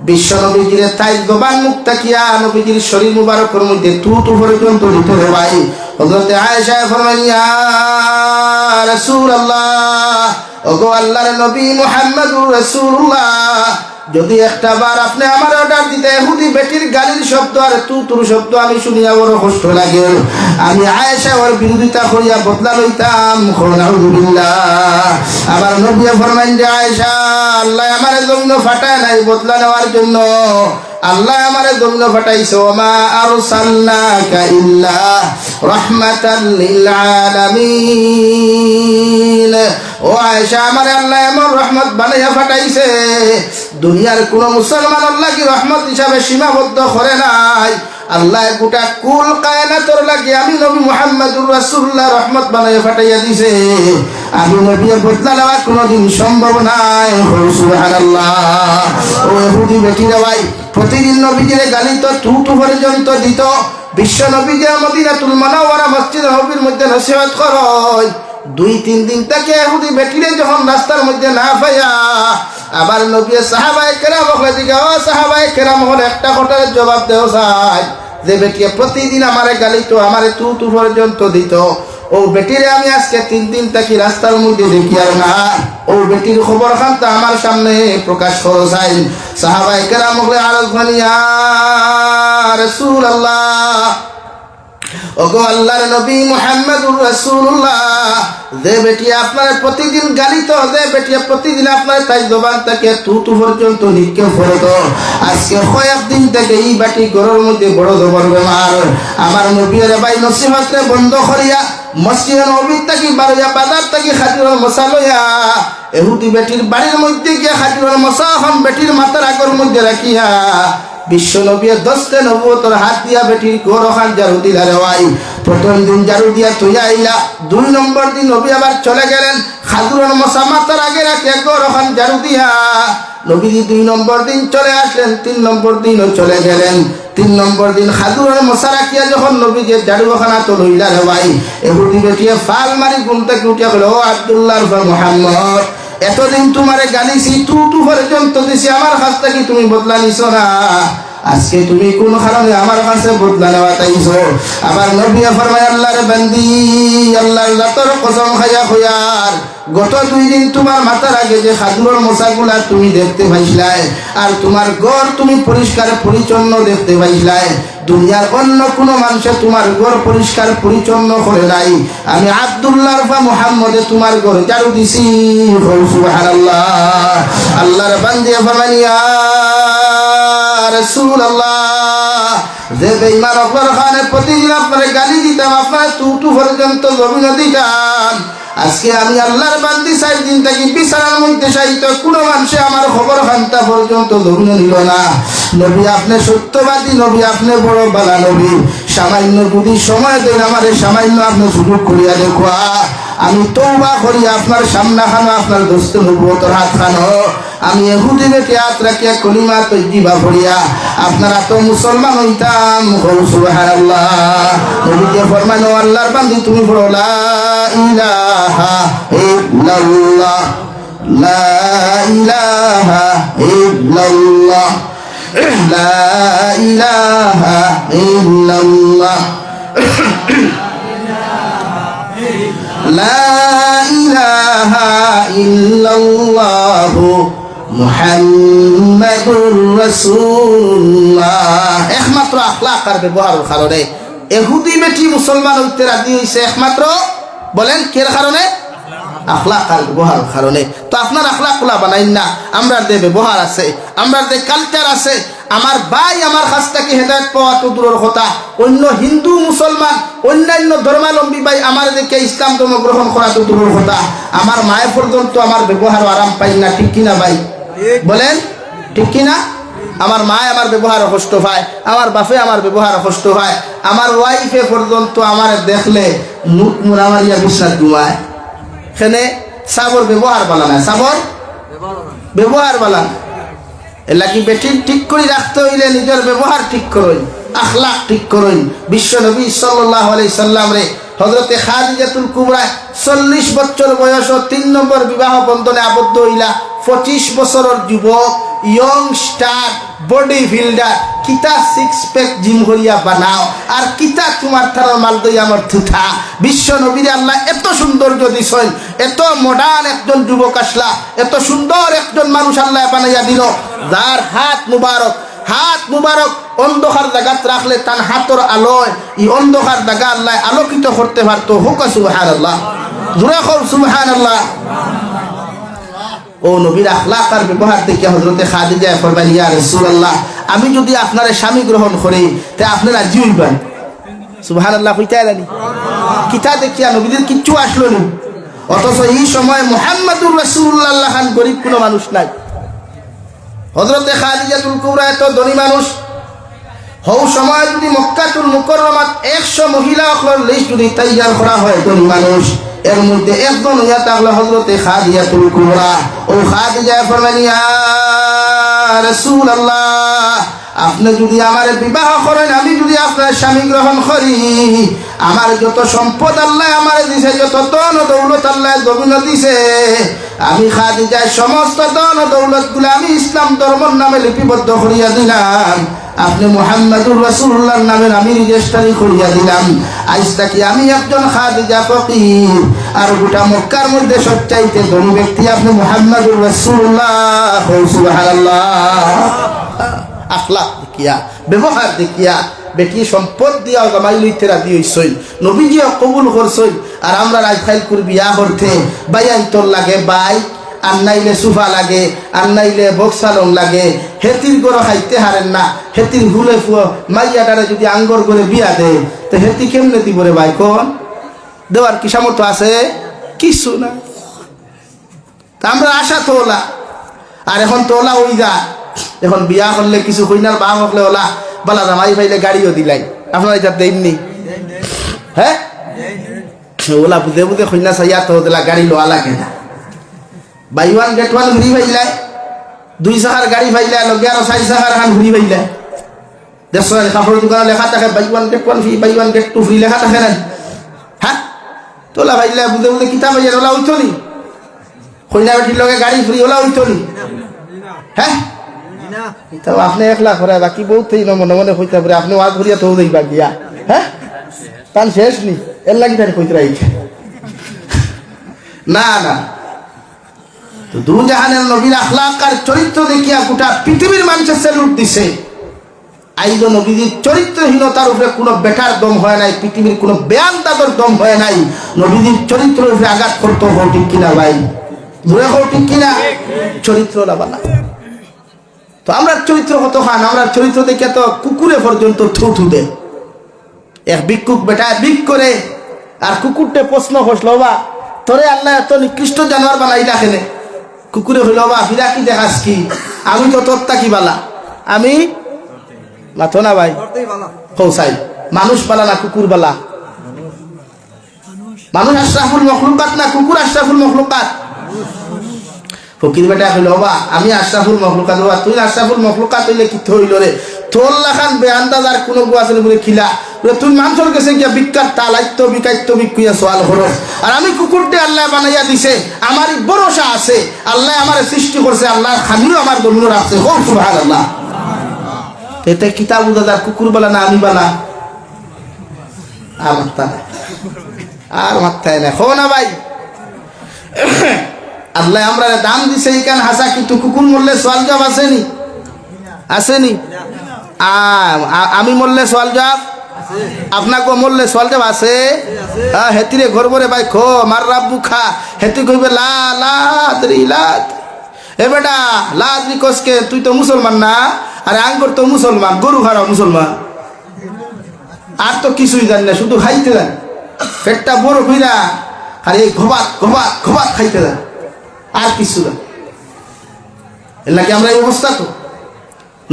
বিশ্ব নবীজিরে তাই জবান মুখ তাকিয়া নবীজির শরীর মুবারকের মধ্যে থুতু পর্যন্ত দিত রে ভাই। হযরত আয়েশা ফরমান, ইয়া রাসূলুল্লাহ, ওগো আল্লাহর নবী মুহাম্মদুর রাসূলুল্লাহ, যদি একটা বার আপনি আমার অর্ডার দিতে ইহুদি বেটির গালির শব্দ আর তুতুর শব্দ আমি শুনিয়া বড় কষ্ট লাগে, আমি আয়েশা ওর বিরোধিতা করিয়া বদলা লইতাম। নাউযুবিল্লাহ। আমার নবী ফরমান যে আয়েশা, আল্লাহ আমার জন্য ফাটায় নাই বদলা নেওয়ার জন্য, আল্লাহ আমার জন্য ফাটাইছো। মা আরসালনাকা ইল্লা রাহমাতাল লিল আলামিন। ও আয়েশা, আমার আল্লাহ এমন রহমত বানাইয়া ফাটাইছে, দুনিয়ার কোন মুসলমানের লাগি রহমত হিসাবে সীমাবদ্ধ করে নাই। আল্লাহ গোটা কুল কায়নাতর লাগি আমি নবী মুহাম্মদুর রাসূলুল্লাহ রহমত বানাইয়া ফাটাইয়া দিছে। আমি নবীর বদলা নেওয়া কোনোদিন সম্ভব নাই। সুবহানাল্লাহ। ও ইহুদি বেটিরা ভাই প্রতিদিন নবীজির গালি তো থুতু পর্যন্ত দিত। বিশ্ব নবীজি মদিনাতুল মুনাওয়ারা মসজিদ নববীর মধ্যে নসিহত করয়। 2-3 দিন থেকে ইহুদি বেটিরে যখন রাস্তার মধ্যে না পাইয়া আবার নবী সাহাবায়ে কেরাম বলে দিকে, ও সাহাবায়ে কেরাম হল একটা কথার জবাব দেও চাই, যে বেটিয়ে প্রতিদিন আমারে গালি তো আমারে থুতু পর্যন্ত দিত, ও বেটিরে আমি আজকে 3 দিন থেকে রাস্তার মধ্যে দেখি আর না, ও বেটির খবর খান তো আমার সামনে প্রকাশ করো চাই। সাহাবায়ে কেরাম বলে আরজ ভানিয়া রাসূলুল্লাহ, ওগো আল্লাহর নবী মুহাম্মদুর রাসূলুল্লাহ, যে বেটি আপনার প্রতিদিন গালি তো, যে বেটি প্রতিদিন আপনার তাই জবান থেকে তুতু পর্যন্ত নিক্ষেপ করতো, আজকে কয়েকদিন থেকে এই বাটি ঘরের মধ্যে বড় জবর বেমার। আমার নবীর ভাই নসিহতরে বন্ধ করিয়া মসজিদে নববী থেকে বারোয়া বাজার থেকে খাদির মশা লইয়া ইহুদি বেটির বাড়ির মধ্যে গিয়ে খাদির মশা এখন বেটির মাথার আগের মধ্যে রাখিয়া বিশ্ব নবী 10 নবুয়তের হাত দিয়া বেটির গোরখান জারু দিলা রে ভাই। প্রথম দিন জারু দিয়া তুই আইলা, 2 নম্বর দিন নবী আবার চলে গেলেন খাদুরের মশা মাথার আগে রাখে গোরখান জারু দিয়া। নবীজি 2 নম্বর দিন চলে আসলেন, 3 নম্বর দিনও চলে গেলেন। 3 নম্বর দিন খাদুরের মশা রাখিয়া যখন নবীজি জারুখানা তো লইলা রে ভাই, এহুদি বেটিয়ে ফাল মারি ঘুম থেকে উঠিয়া গেল, ও আব্দুল্লাহ মুহাম্মদ, এতদিন তোমারে গালিছি, তুতু পর্যন্ত দিছি, আমার কাছ থেকে তুমি বদলা নিছো না, আজকে তুমি কোন কারণে আমার কাছে বদলা নেওয়া চাইছো? আবার নবী ফরমায়, আল্লাহর বান্দি, আল্লাহর জাতের কসম খাইয়া কইয়ার, গত 2 দিন তোমার মাথার আগে যে খাদুরের মশাগুলা তুমি দেখতে পাইছিলাই, আর তোমার ঘর তুমি পরিষ্কার পরিচ্ছন্ন দেখতে পাইছিলাই, দুনিয়ার অন্য কোন মানুষে তোমার ঘর পরিষ্কার পরিচ্ছন্ন করে নাই, আমি আব্দুল্লাহ বা মুহাম্মদে তোমার ঘর ঝাড়ু দিছি। সুবহানাল্লাহ। আল্লাহর বান্দি ফরমায়, ইয়া রাসূলুল্লাহ, যে বেঈমান আপনার খানে প্রতিদিন আপনারে গালি দিতাম, আপনার টুটু পর্যন্ত জমিন দিতাম, আজকে আমি আল্লাহর বান্দি 4 দিন থেকে বিছানার মধ্যে শায়িত, কোনো মানুষে আমার খবর খান্তা পর্যন্ত জমিন নিল না। নবী আপনি সত্যবাদী, নবী আপনি বড় বালা নবী, সামান্য যদি সময় দেন আমারে, সামান্য আপনি সুযোগ করিয়া দেখুয়া, আমি তওবা করি আপনার সামনা খানো, আপনার দোস্ত নবুয়তর হাত খানো, আমি ইহুদি বেটে হাত রাখিয়া কলিমা তৈবা পড়িয়া আপনারা তো মুসলমান হইতাম। সুবহানাল্লাহ। নবীকে ফরমানো, আল্লাহর বান্দি তুমি বলো লা ইলাহা ইল্লাল্লাহ, লা ইলাহা ইল্লাল্লাহ, লা ইলাহা ইল্লাল্লাহ, লা ইলাহা ইল্লাল্লাহু মুহাম্মাদুর রাসূলুল্লাহ। একমাত্র আখলাক আর ব্যবহারের কারণে ইহুদি বেটি মুসলমান হইতে রাজি হইছে, একমাত্র বলেন কের কারণে? আখলাক আর ব্যবহারের কারণে। তো আপনার আখলাকগুলা বানাইন না, আমরা যে ব্যবহার আছে, আমরা যে কালচার আছে, আমার ভাই আমার কাছ থেকে হেদায়েত পাওয়া তো দূরের কথা, অন্য হিন্দু মুসলমান অন্যান্য ধর্মাবলম্বী ভাই আমার দেখে ইসলাম ধর্ম গ্রহণ করা তো দূরের কথা, আমার মায়ের পর্যন্ত আমার ব্যবহার আরাম পাই না, ঠিক কিনা ভাই বলেন? ঠিক কিনা? আমার মায় আমার ব্যবহার কষ্ট পায়, আমার বাপে আমার ব্যবহার কষ্ট পায়, আমার ওয়াইফে পর্যন্ত আমার দেখলে মুখ মুড়া মারিয়া বিশ্বাস ঘুমায়। এখানে সাবর ব্যবহার বালা না, সাবর ব্যবহার বালা না। এলাকি বেটি ঠিক করে রাখতে হইলে নিজের ব্যবহার ঠিক করুন, আখলাক ঠিক করুন। বিশ্ব নবী সাল্লাল্লাহু আলাইহি সাল্লাম রে হযরতে খাদিজাতুল কুবরা 40 বছর বয়স, 3 নম্বর বিবাহ বন্ধনে আবদ্ধ হইলা। 25 বছরের যুবক, ইয়ং স্টার, বডি বিল্ডার, কিতা 6 প্যাক জিম করিয়া বানাও, আর কিতা তোমার থানার মাল দই আমার থুথা। বিশ্ব নবীরে আল্লাহ এত সৌন্দর্য দিছেন, এত মডার্ন একজন যুবক আসলা, এত সুন্দর একজন মানুষ আল্লাহ বানাইয়া দিল, যার হাত মুবারক অন্ধকার জায়গাত রাখলে তার হাতর আলোয় এই অন্ধকার জায়গা আল্লাহ আলোকিত করতে পারতো। হোক সুবহানাল্লাহ, জোরে কও সুবহানাল্লাহ। ও নবীর আখলাক আর ব্যবহার দেখে হযরতে খাদিজা ফরমাইলেন, ইয়া রাসূলুল্লাহ, আমি যদি আপনার স্বামী গ্রহণ করি তে আপনি রাজি হইবেন? সুবহানাল্লাহ কইতে আইলানি, কিতা দেখিয়া নবীদের কিচ্ছু আসলো না। অথচ এই সময় মুহাম্মাদুর রাসূলুল্লাহ খান গরিব কোনো মানুষ নাই। হযরতে খাদিজাতুল কুবরা এত ধনী মানুষ, হৌ সময় যদি মক্কাতুল মুকাররমাত 100 মহিলা অকলের লিস্ট যদি তৈয়ার করা হয় ধনী মানুষ, এর মধ্যে একজন ইয়া তাহলে হযরতে খাদিজাতুল কুবরা। ও খাদিজা ফরমাইলেন, ইয়া রাসূলুল্লাহ, আপনি যদি আমার বিবাহ করেন, আমি যদি আপনার স্বামী গ্রহণ করি, আমার যত সম্পদ আল্লাহ আমার দিছে, যত ধন দৌলত আল্লাহ জমিন দিছে, আমি খাদিজার সমস্ত ধন দৌলত গুলো আমি ইসলাম ধর্মের নামে লিপিবদ্ধ করিয়া দিলাম, আপনি মুহাম্মাদুর রাসূলুল্লাহর নামে আমি রেজিস্ট্রি করিয়া দিলাম। আজ থেকে আমি একজন খাদিজা ফকির, আর গোটা মক্কার মধ্যে সবচাইতে ধনী ব্যক্তি আপনি মুহাম্মাদুর রাসূলুল্লাহ। সুবহানাল্লাহ। আখলাক দেখিয়া, ব্যবহার দেখিয়া বেটি সম্পদ দিয়া জামাই লইতে রাজি হইছই, নবীজিও কবুল করছই। আর আমরা রাজখাইল করে বিয়া করতে বাই আইতর লাগে, বাই আর নাইলে সুফা লাগে, আর নাইলে বক্সালং লাগে, হেতির গড় খাইতে হারেন না। হেতির হুলে ফুয় মাইয়াটারে যদি আঙ্গর করে বিয়া দেয় তো হেতি কেমনে দিব রে ভাই? কোন দেওয়ার কি সামর্থ্য আছে? কিছু না। আমরা আশা তো ওলা, আর এখন তো ওলা ওই যা, এখন বিয়া করলে কিছু কইনার বা হকলে ওলা বালা জামাই পাইলে গাড়িও দিলাই, আপনারা এটা দেননি? হ্যাঁ, ওলা বুঝে বুঝে কইনা চাইয়া তো দিলা গাড়ি লোয়া লাগে না। বাই ওয়ান গেট ওয়ান ঘুরি পাইলাই, 2 চাকার গাড়ি পাইলাই, লগে আরো 4 চাকার খান ঘুরি পাইলাই। দেখছো কাপড়ের দোকানে লেখা থাকে buy one get one free, buy one get two free লেখা থাকে না? হ্যাঁ, তোলা পাইলাই বুঝে বুঝে কিতাব পাইয়া ওলা হইতো নি? কইনা বেটির লগে গাড়ি ফ্রি ওলা হইতো নি? হ্যাঁ, তাও আপনি একলা করে বাকি বহুত মনে মনে হইতে পারে আপনি ওয়াজ করিয়া তো দেখবা গিয়া হ্যাঁ তার শেষ নি এর লাগি তার কইতে রাইছে না না তো দু জাহানের নবীর আখলাক আর চরিত্র দেখিয়া গোটা পৃথিবীর মানুষের স্যালুট দিছে আইজ নবীর চরিত্রহীনতার উপরে কোনো বেটার দম হয় নাই পৃথিবীর কোনো বেয়ান দাদর দম হয় নাই নবীর চরিত্রের উপরে আঘাত করতে হোক ঠিক কিনা ভাই দূরে হোক ঠিক কিনা চরিত্র লাবানা তো আমরা চরিত্র কত খান আমরা চরিত্র দেখে তো কুকুরে পর্যন্ত থু দেয় এক ভিক্ষুক বেটা ভিক করে আর কুকুরটে প্রশ্ন করছিল বা তোরে আল্লাহ এত নিকৃষ্ট জানোয়ার বানাইলা কেনে কুকুরে হইল বা ফিরা কি দেখাস কি আমি তো তোর তাকি বালা আমি মাথো না ভাই কৌসাই মানুষ বালা না কুকুর বালা মানুষ আশরাফুল মখলুকাত না কুকুর আশরাফুল মখলুকাত ফকির বেটা হইল বা আমি আশরাফুল মখলুকাত বাবা তুই আশরাফুল মখলুকাত হইলে কি হইল রে তোর লাখান বেআন্দাজ আর কোনো গু আছে বলে খিলা তুই মানুষের কাছে গিয়া বিখ্যাত তালাইত্য বিকাইত্য বিকুইয়া সোয়াল করো আর আমি কুকুরটি আল্লাহ বানাইয়া দিছে আমারই ভরসা আছে আল্লাহ আমার সৃষ্টি করছে আল্লাহর খামিও আমার জমিন রাখছে হোক সুবহানাল্লাহ এতে কিতাব দাদা কুকুর বালা না আমি বালা আর মাত্তা নাই আর মাত্তায় না হো না ভাই আল্লাহ আমরা দাম দিছে এইখান হাসা কিন্তু কুকুর মরলে সোয়াল জবাব আসেনি আসেনি আমি মরলে সোয়াল জবাব আপনাকে মরলে সোয়াল জবাব আছে হেতিরে ঘর বরে ভাই খো মার রাব্বু খা হেতি কইবে লা লাদ্রি লাদ এ বেটা লাদ্রি কসকে তুই তো মুসলমান না আরে আঙ্গর তো মুসলমান গরু খারা মুসলমান আর তো কিছুই জানি না শুধু খাইতে দেন পেটটা বড় কইরা আর এই ঘবাত ঘবাত ঘবাত খাইতে দেন আর কিছু না এর লাগে আমরা এই অবস্থা তো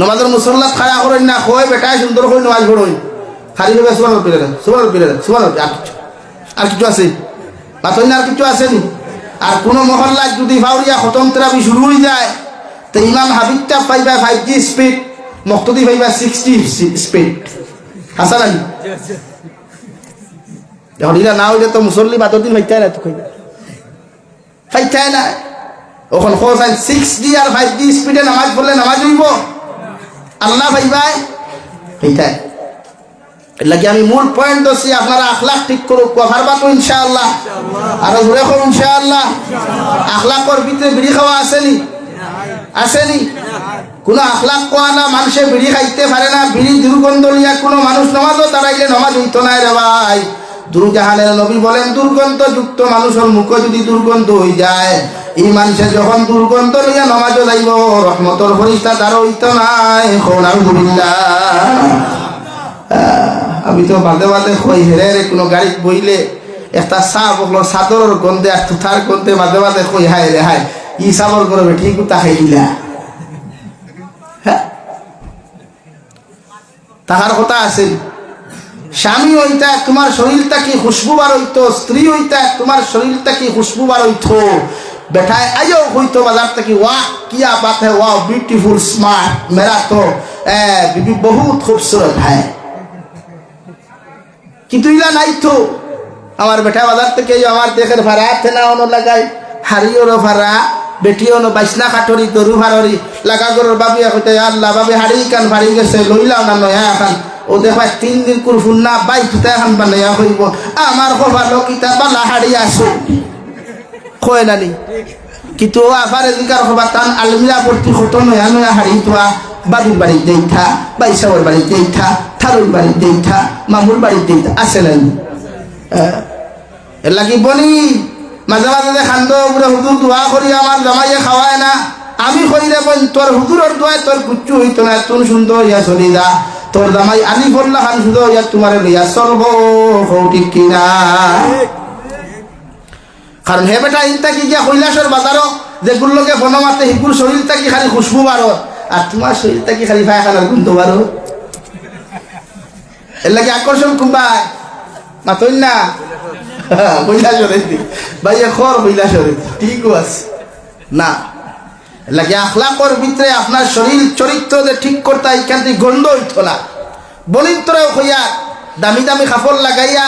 নমাজের মুসল্লা খাড়া করেন না হয় বেটায় সুন্দর করে নমাজ পড়ুন খালি ভাবে সুবহানাল্লাহ আর কিছু আছে বাতই না আর কিছু আসেনি আর কোনো মহল্লা যদি ফাউরিয়া খতম তেরাবি শুরু হয়ে যায় তো ইমাম হাবিবটা পাইবা 5G স্পিড মক্তদি পাইবা 60 স্পিড আসা নাই এখন এরা না হইলে তো মুসল্লি বাতর দিন হইতে না তো ফাইতে না ওখান খোঁজান 6G আর 5G স্পিডে নামাজ পড়লে নামাজ হইব আল্লাহ ভাই ভাই এইটাই এর লাগে আমি মূল পয়েন্ট হচ্ছে আপনারা আখলাক ঠিক করুক পারবা তো ইনশাআল্লাহ আর ঘুরে করুন ইনশাআল্লাহ আখলাকর ভিতরে বিড়ি খাওয়া আসেনি আসেনি কোন আখলাক কোয়া না মানুষে বিড়ি খাইতে পারে না বিড়ি দুর্গন্ধ লিয়া কোনো মানুষ নামাজও দাঁড়াইলে নামাজ হইতো না রে ভাই দুরজাহানের নবী বলেন দুর্গন্ধযুক্ত মানুষের মুখে যদি দুর্গন্ধ হয়ে যায় এই মানুষে যখন দুর্গন্ধ নিয়ে নামাজও যাইব রহমতর ফরিস্তা তার হইতো নাই আলহামদুলিল্লাহ আমি তো বাদে বাদে কই হেরে রে কোনো গাড়ি বইলে একটা চা বকলো চাদরের গন্ধে আর তুথার গন্ধে বাদে বাদে কই হায় রে হায় ই চাবর করবে ঠিক তা খাইলা হ্যাঁ তাহার কথা আছে স্বামী হইতা তোমার শরীরটা কি খুশবু বার হইতো স্ত্রী হইতা তোমার শরীরটা কি খুশবু বার হইতো बैठाए आयो हुई तो बाजार तक की वाह क्या बात है वाह ब्यूटीफुल स्मार्ट मेरा तो बीबी बहुत खूबसूरत है কিন্তু ইলা নাই তো আমার বেটা বাজার থেকে আমার দেখের ভাড়া থেনা অনো লাগাই হারিও র ভাড়া বেটিও ন বাইসনা কাঠরি তরু ভাড়ি লাগা গরর বাবিয়া কইতে আল্লাহ বাবে হাড়ি কান ভাড়ি গেছে লইলাও না নয়া খান ও দেখা 3 দিন কুর ফুন্না বাই তুতা খান বানায়া হইব আমার খবর কিতা বালা হাড়ি আসো কয় নানি কিন্তু আফারে জিকার খবর তান আলমিরা পড়তি খত নয়া নয়া হাড়ি তোয়া বাবুর বাড়ি দেইথা বাইসাওর বাড়ি দেইথা থারুর বাড়ি দেইথা মামুর বাড়ি দেইথা আসে নাই এর লাগি বনি মাঝে মাঝে খান্দ পুরো হুজুর দোয়া করি আমার জামাইয়ে খাওয়ায় না আমি কইলে বল তোর হুজুরের দোয়ায় তোর কুচ্চু হইতো না তুন সুন্দর ইয়া চলি যা তোর জামাই আলিফুল্লাহ খান সুন্দর ইয়া তোমার লইয়া চলবো ঠিক কিনা কারণ হে বেটা ইনতা কি গিয়া কৈলাসের বাজারও যেগুলোকে বনমাতে হিকুর শরীরটা কি খালি খুশবু বারো আর তোমার শরীরটা কি খালি ফায়খানার গন্ধ বারো এর লাগে আকর্ষণ কুম্বাই মাতই না কৈলাসরের ভাই খর কৈলাসরের ঠিকও আছে না এর লাগে আখলাকর ভিতরে আপনার শরীর চরিত্র যে ঠিক করতে এইখান থেকে গন্ধ হইতো না বলিত্রও হইয়া দামি দামি কাপড় লাগাইয়া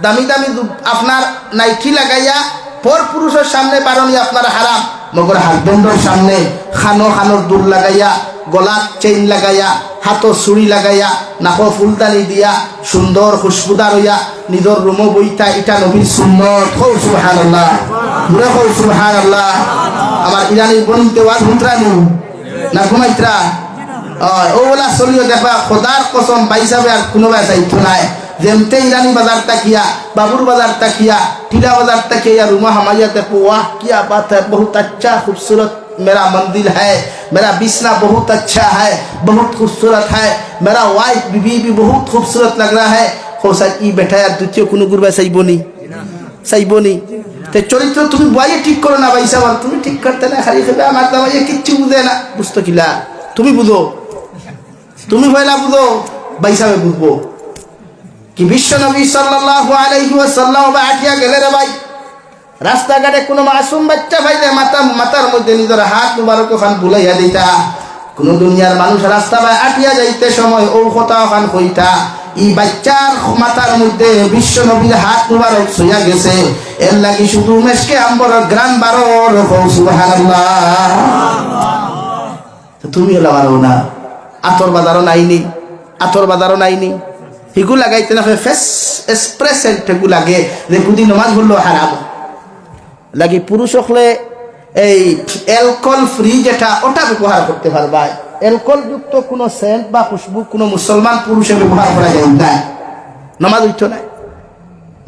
দামি দামি আপনার নাইটি লাগাইয়া পর পুরুষের সামনে বারণী আপনার হারাম মগর হাজবেন্ডের সামনে খানোর দূর লাগাইয়া গলা চেইন লাগাইয়া হাতও চুড়ি লাগাইয়া নাকো ফুলদানি দিয়া সুন্দর খুশবুদার হইয়া নিজের রুমো বইতা এটা নবীর সুন্নত। কও সুবহানাল্লাহ, ঘুরে কও সুবহানাল্লাহ। আমার ইরানি বনিতে ওয়াজ হুঁতরানি না ঘুমাইত্রা ওলা চলিও দেখবা খোদার কসম বাইসাবে আর কোনো চাইতো নাই। যেমতে ইরানি বাজার তাকিয়া বাবুর বাজার তাকিয়া টিলা বাজার ताकिया रूमा हमारिया देखो वाह क्या बात है, बहुत अच्छा खूबसूरत मेरा मंदिर है, मेरा बिस्ना बहुत अच्छा है, बहुत खूबसूरत है, मेरा वाइफ बीवी भी बहुत खूबसूरत लग रहा है। खोसा ई बैठा यार द्वितीय কোনো গুরবা চাইবনি চাইবনি তে চরিত্র তুমি বইয়ে ঠিক করো না ভাই সাহেব, তুমি ঠিক করতে না খালি খাবে আমার দামাইয়ে কিচ্ছু বুঝে না। বুঝতো কিলা তুমি বুঝো, তুমি হইলা বুঝো ভাই সাহেব বুঝবো কি বিশ্ব নবী সাল্লাল্লাহু আলাইহি ওয়াসাল্লাম বাটিয়া গেলে রে ভাই রাস্তাঘাটে কোনো মাসুম বাচ্চা পাইলে মাথার মধ্যে নিজের হাত মুবারক খান বুলাইয়া দিতা। কোন দুনিয়ার মানুষ রাস্তা বাই আটিয়া যাইতে সময় ও কথা খান কইতা এই বাচ্চার মাথার মধ্যে বিশ্ব নবীর হাত মুবারক ছুঁয়া গেছে, এর লাগি শুধু মেশকে আম্বর গ্রাম বারোর সুবহানাল্লাহ। তুমি এলা পারো না, আতর বাজারও নাইনি, আতর বাজারও নাইনি হিগু লাগাইতে না ফেস এক্সপ্রেসেন্ট হেগু লাগে যে কুদি নমাজ বললো হারাম লাগে। পুরুষ হলে এই অ্যালকোহল ফ্রি যেটা ওটা ব্যবহার করতে পারবা। অ্যালকোহল যুক্ত কোনো সেন্ট বা খুশবু কোনো মুসলমান পুরুষে ব্যবহার করা যায় না, নামাজ উঠছো নাই,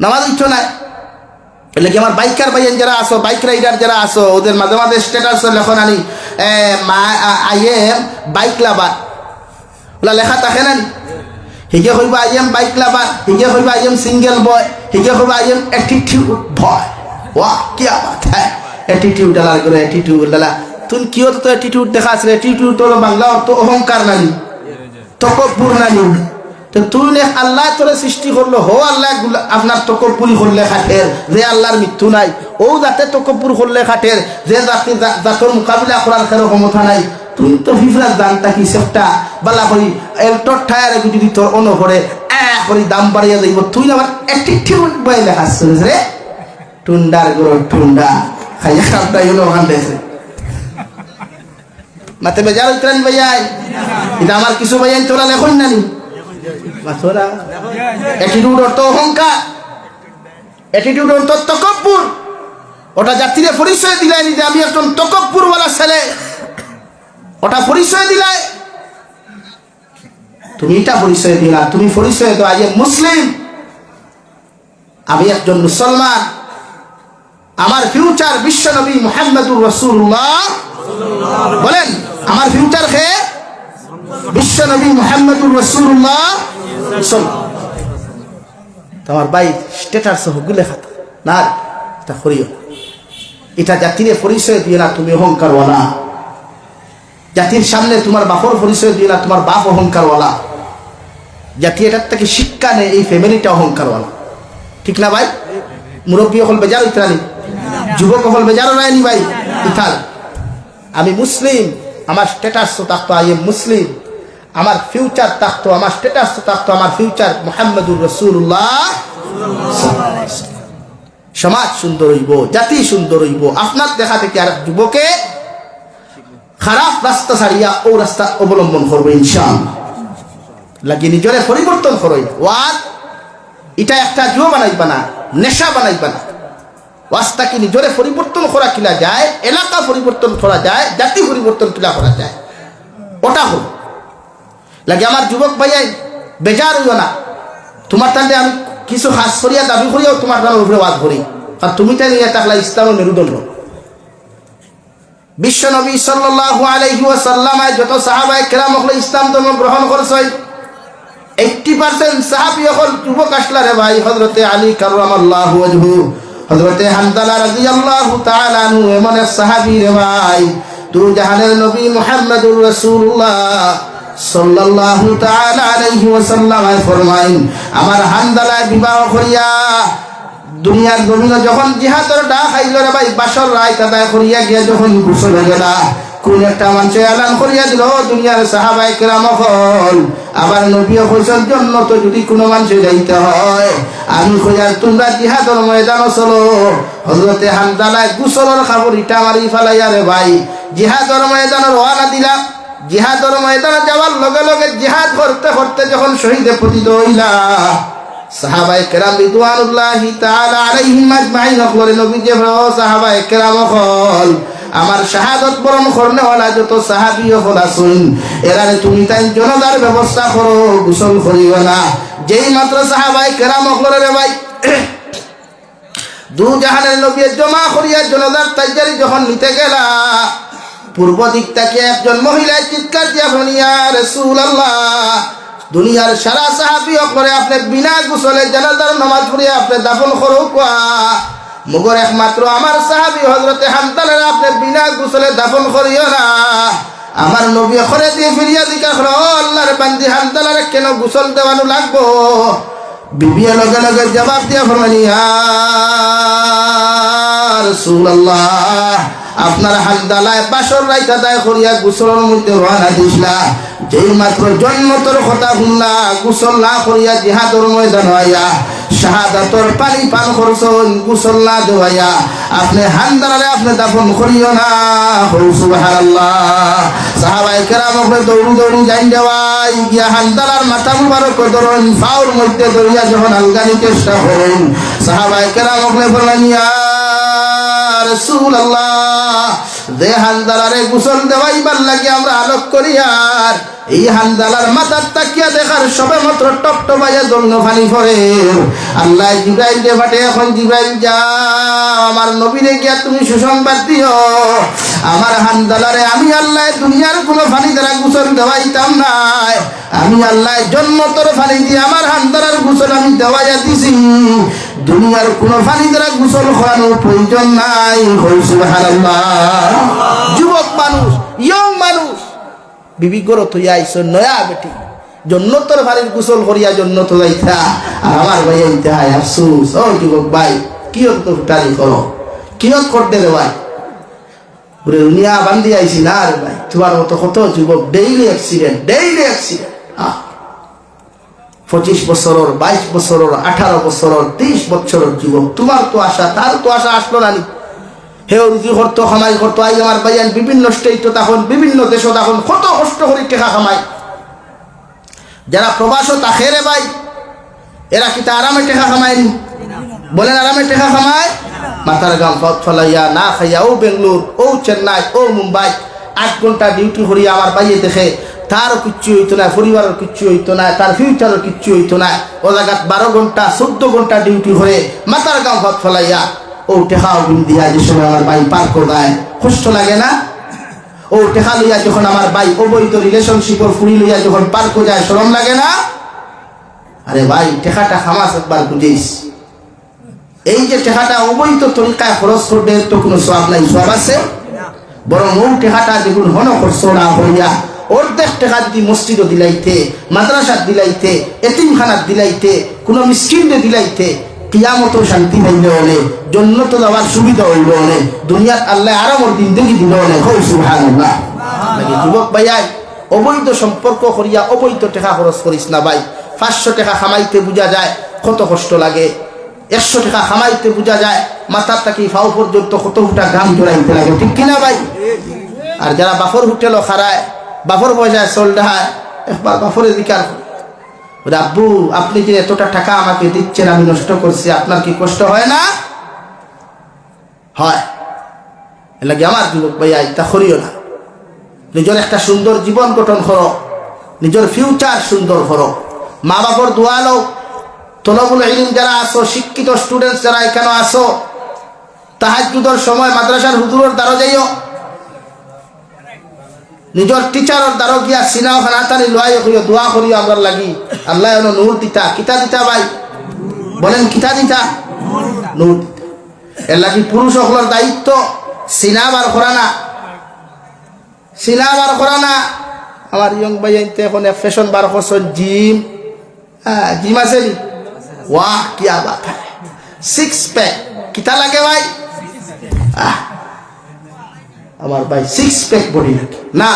নামাজ উঠছো নাই। এলে কি আমার বাইকার ভাইয়েন যারা আসো, বাইক রাইডার যারা আসো, ওদের মাঝে মাঝে স্ট্যাটাস লেখন আনি I am bike lover, OLA লেখা থাকে না হিগে কইবা আই এম বাইক লাভার, হিগে কইবা আই এম সিঙ্গেল বয়, হিগে কইবা আই এম অ্যাটিটিউড বয়। वाह क्या बात है, एटीट्यूड डाला करे एटीट्यूड डाला तुम क्यों तो एटीट्यूड देखा से एटीट्यूड तो बांग्ला और तो अहंकार नानी तकब्बुर नानी तो तुने अल्लाह तोरे सृष्टि करलो हो अल्लाह আপনার তকব্বুরি করলে খাটের যে আল্লাহর মৃত্যু নাই, ও যাতে তকব্বুর করলে খাটের যে জাতি জাতর মোকাবিলা করার কারো ক্ষমতা নাই। তুই তো ফিফরাজ দানটা কি সেফটা বালা করি এলটর টায়ারে যদি তোর অন করে করি দাম বাড়িয়ে যাইব, তুই আমার অ্যাটিটিউড বই দেখাচ্ছিস রে টুন্ডার গরো টুন্ডা খাইয়া খাপটা ইউনো ওখান দেশে মাতে বেজার উত্তরানি ভাইয়াই এটা আমার কিছু ভাইয়াই তোরা লেখন নানি মাথোরা অ্যাটিটিউড অর্থ অহংকার, অ্যাটিটিউড অর্থ তকব্বুর। ওটা জাতিরে পরিচয় দিলাই যে আমি একজন তকব্বুরওয়ালা ছেলে, ওটা পরিচয় দিলাই। তুমি এটা পরিচয় দিলা, তুমি পরিচয় দাও আজ মুসলিম, আমি একজন মুসলমান, আমার ফিউচার বিশ্ব নবী মুহাম্মদুর রাসূলুল্লাহ। বলেন আমার ফিউচার কে বিশ্ব নবী মুহাম্মদুর রাসূলুল্লাহ। তোমার ভাই স্ট্যাটাস হগুলে খাতা না তা করিও, এটা জাতির পরিচয় দিয়ে না তুমি অহংকারওয়ালা, জাতির সামনে তোমার বাপর পরিচয় দিয়ে না তোমার বাপ অহংকারওয়ালা, জাতি এটার থেকে শিক্ষা নেই এই ফ্যামিলিটা অহংকারওয়ালা, ঠিক না ভাই? মুরব্বী হল বেজার ইত্রানি, যুবক হল বেজারও রায়নি ভাই ইথাল। আমি মুসলিম, আমার স্ট্যাটাস তো থাকতো আই এম মুসলিম, আমার ফিউচার থাকতো, আমার স্ট্যাটাস তো থাকতো আমার ফিউচার মুহাম্মদুর রাসূলুল্লাহ। সমাজ সুন্দর হইব, জাতি সুন্দর হইব আপনার দেখা থেকে। আর যুবকে খারাপ রাস্তা ছাড়িয়া ও রাস্তা অবলম্বন করবো ইনশাআল্লাহ, লাগি নিজরে পরিবর্তন করই। ওয়াজ এটা একটা জুয়া বানাইবা না, নেশা বানাইবা না। ওয়াজটা কি নিজরে পরিবর্তন করা কিলা যায়, এলাকা পরিবর্তন করা যায়, জাতি পরিবর্তন কিলা করা যায়, ওটা হল লাগে। আমার যুবক ভাইয়াই বেজার হইও না, তোমার তাহলে আমি কিছু হাস করিয়া দাবি করিয়াও তোমার তার উপরে ওয়াজ করি, আর তুমি তাই নিয়ে থাকলা ইসলামের মেরুদণ্ড। বিশ্ব নবী সাল্লাল্লাহু আলাইহি ওয়াসাল্লাম যত সাহাবায়ে কেরাম হল ইসলাম ধর্ম গ্রহণ করেছে, 80% সাহাবী হল যুবক আসলা রে ভাই। হযরতে আলী কাররামাল্লাহু ওয়াজহু, হযরতে হামদালা রাদিয়াল্লাহু তাআলা আনহু এমন এক সাহাবী রে ভাই, দু জাহানের নবী মুহাম্মদুর রাসূলুল্লাহ সাল্লাল্লাহু তাআলা আলাইহি ওয়াসাল্লাম ফরমাইন, আমার হামদালা বিবাহ করিয়া দুনিয়ার জমিনে যখন জিহাদের ডাক আইল রে ভাই, বাসর রাত আদায় করিয়া গিয়া যখন গোসল হয়ে গেলা, কোন একটা মানুষে এলান করিয়া দিল দুনিয়ার সাহাবায়ে কেরাম হল, আবার নবী কইছেন জান্নাতে যদি কোনো মানুষে যাইতে হয় আমি কইয়া তোমরা জিহাদের ময়দানে চলো। হযরতে হামদালা গোসলের খবর ইটা মারি ফেলাইয়া রে ভাই জিহাদের ময়দানে রওনা দিলা। জিহাদের ময়দানে যাওয়ার লগে লগে জিহাদ করতে করতে যখন শহীদে পতিত হইলা সাহাবায়ে কেরাম রিদওয়ানুল্লাহি তাআলা আলাইহিম আজমাইন হল নবীজি সাহাবায়ে কেরাম হল আমার শাহাদত বরণ করনে ওয়ালা যত সাহাবী হল আছেন এরারে তুমি তাই জনতার ব্যবস্থা করো গোসল করিও না যেই মাত্র সাহাবায়ে কেরাম হল রে ভাই দু জাহানের নবী জমা করিয়া জনতার তাইজারি যখন নিতে গেলা পূর্ব দিক থেকে একজন মহিলা চিৎকার দিয়া বলেন ইয়া রাসূলুল্লাহ দুনিয়ার সারা সাহাবী করে আপনি বিনা গোসলে জানাজার নামাজ পড়িয়া আপনি দাফন করো কোয়া মগর একমাত্র আমার সাহাবী হযরতে হানজালার আপনি বিনা গোসলে দাফন করিও না আমার নবী করে দিয়ে ফিরিয়া দিকা করো আল্লাহর বান্দি হানজালার কেন গোসল দেওয়ানো লাগবো বিবি লগে লগে জবাব দিয়া বলেন ইয়া রাসূলুল্লাহ আপনার হানজালায় বাসর রাইতা দায় করিয়া গোসলের মধ্যে রওনা দিছিলা যেই মাত্র জন্মতর কথা শুনলা গোসল না করিয়া জিহাদের ময়দান হইয়া শাহাদাতর পানি পান করছন গোসল না দেওয়া আপনি হানজালারে আপনি দাফন করিও না সুবহানাল্লাহ সাহাবায়ে কেরাম আপনি দৌড়ি দৌড়ি যাই দেওয়াই গিয়া হানজালার মাথা মুবারক ধরুন ফাউর মধ্যে ধরিয়া যখন আলগানি চেষ্টা করেন সাহাবায়ে কেরাম আপনি বললেন ইয়া রাসূলুল্লাহ দে হানজালারে গোসল দেওয়াইবার লাগে আমরা আলোক করি আর এই হানজালার মাথার তাকিয়া দেখার সবে মাত্র টপটপাইয়া জন্য পানি পড়ে আল্লাহ জিবরাইল রে পাঠে এখন জিবরাইল যাও আমার নবীরে গিয়া তুমি সুসংবাদ দিও আমার হানজালারে আমি আল্লাহ দুনিয়ার কোনো পানি দ্বারা গোসল দেওয়াইতাম না আমি আল্লাহ জন্মতর পানি দিয়ে আমার হানজালার গোসল আমি দেওয়াইয়া দিছি দুনিয়ার কোনো পানি দ্বারা গোসল করানোর প্রয়োজন নাই সুবহানাল্লাহ যুবক মানুষ ইয়ং মানুষ বিবি গরো তুই আইছো নয়া বেটি জন্নতর ভারির গোসল করিয়া জন্নত যাইতা আর আমার ভাই আইতা আফসোস ও যুবক ভাই কিয়ত তো ফুটারি করো কিয়ত করতে রে ভাই ওরে দুনিয়া বান্ধি আইছি না রে ভাই তোমার মতো কত যুবক ডেইলি অ্যাক্সিডেন্ট 25 বছরের 22 বছরের 18 বছরের 30 বছরের যুবক তোমার তো আশা তার তো আশা আসলো না হে রুজি করতো খামাই করতো আই আমার ভাইয়ান বিভিন্ন স্টেটে তখন বিভিন্ন দেশে তখন কত কষ্ট করে টাকা খামায় যারা প্রবাসও থাকে রে ভাই এরা কি তা আরামে টাকা খামায়নি বলেন আরামে টাকা খামায় মাথার গাম ফলাইয়া না খাইয়া ও বেঙ্গলোর ও চেন্নাই ও মুম্বাই 8 ঘন্টা ডিউটি করিয়া আমার ভাইয়ে দেখে তারও কিচ্ছু হইতো না পরিবারের কিচ্ছু হইতো না তার ফিউচারের কিচ্ছু হইতো না ও জায়গাত 12 ঘন্টা 14 ঘন্টা ডিউটি করে মাথার গাম ফলাইয়া ও টেকাও বিল দিয়া যে সময় আমার ভাই পার করবায় কষ্ট লাগে না ও টেকা লইয়া যখন আমার ভাই অবৈধ রিলেশনশিপের ফুড়ি লইয়া যখন পার করে যায় শরম লাগে না আরে ভাই টেকাটা খামাস একবার বুঝিস এই যে টেকাটা অবৈধ তরিকায় খরচ করবে তো কোনো সওয়াব নাই সওয়াব আছে বরং ও টেকাটা দেখুন হন খরচ না হইয়া অর্ধেক টাকা যদি মসজিদও দিলাইতে মাদ্রাসাত দিলাইতে এতিমখানাত দিলাইতে কোনো মিসকিনকে দিলাইতে কিয়ামতো শান্তি পাইলে হলে জান্নাত যাওয়ার সুবিধা হইল হলে দুনিয়াত আল্লাহ আরামর জিন্দেগি দিল হলে হয় সুবহানাল্লাহ লাগে যুবক ভাই অবৈধ সম্পর্ক করিয়া অবৈধ টাকা খরচ করিস না ভাই 500 টাকা কামাইতে বুঝা যায় কত কষ্ট লাগে 100 টাকা কামাইতে বুঝা যায় মাথার থেকে ফাও পর্যন্ত কত ফুটা ঘাম জড়াইতে লাগে ঠিক কিনা ভাই আর যারা বাফর হোটেলও খারায় বাফর পয়সায় চল দেয় একবার বাফরের দিকার আব্বু আপনি যে এতটা টাকা আমাকে দিচ্ছেন আমি নষ্ট করছি আপনার কি কষ্ট হয় না হয় এর লাগে আমার যুবক ভাইয়া এটা করিও না নিজের একটা সুন্দর জীবন গঠন করো নিজের ফিউচার সুন্দর করো মা বাবার দোয়া লও তলবুল ইলম যারা আসো শিক্ষিত স্টুডেন্টস যারা এখানে আসো তাহাজ্জুদের সময় মাদ্রাসার হুজুরের দ্বারা যাইও নিজের টিচারের দ্বারা গিয়া সিনাও খানাতানি লয় করিও দোয়া করিও আমরা লাগি আল্লাহ যেন নূর দিতা কিতা দিতা ভাই বলেন কিতা দিতা নূর দিতা এর লাগি পুরুষ সকলের দায়িত্ব সিনা বার করা না আমার ইয়ং ভাই এখন ফ্যাশন বার করছেন জিম আছে নি ওয়াহ কিয়া বাত হ্যায় 6 প্যাক কিতা লাগে ভাই আমার ভাই 6 প্যাক বডি লাগে না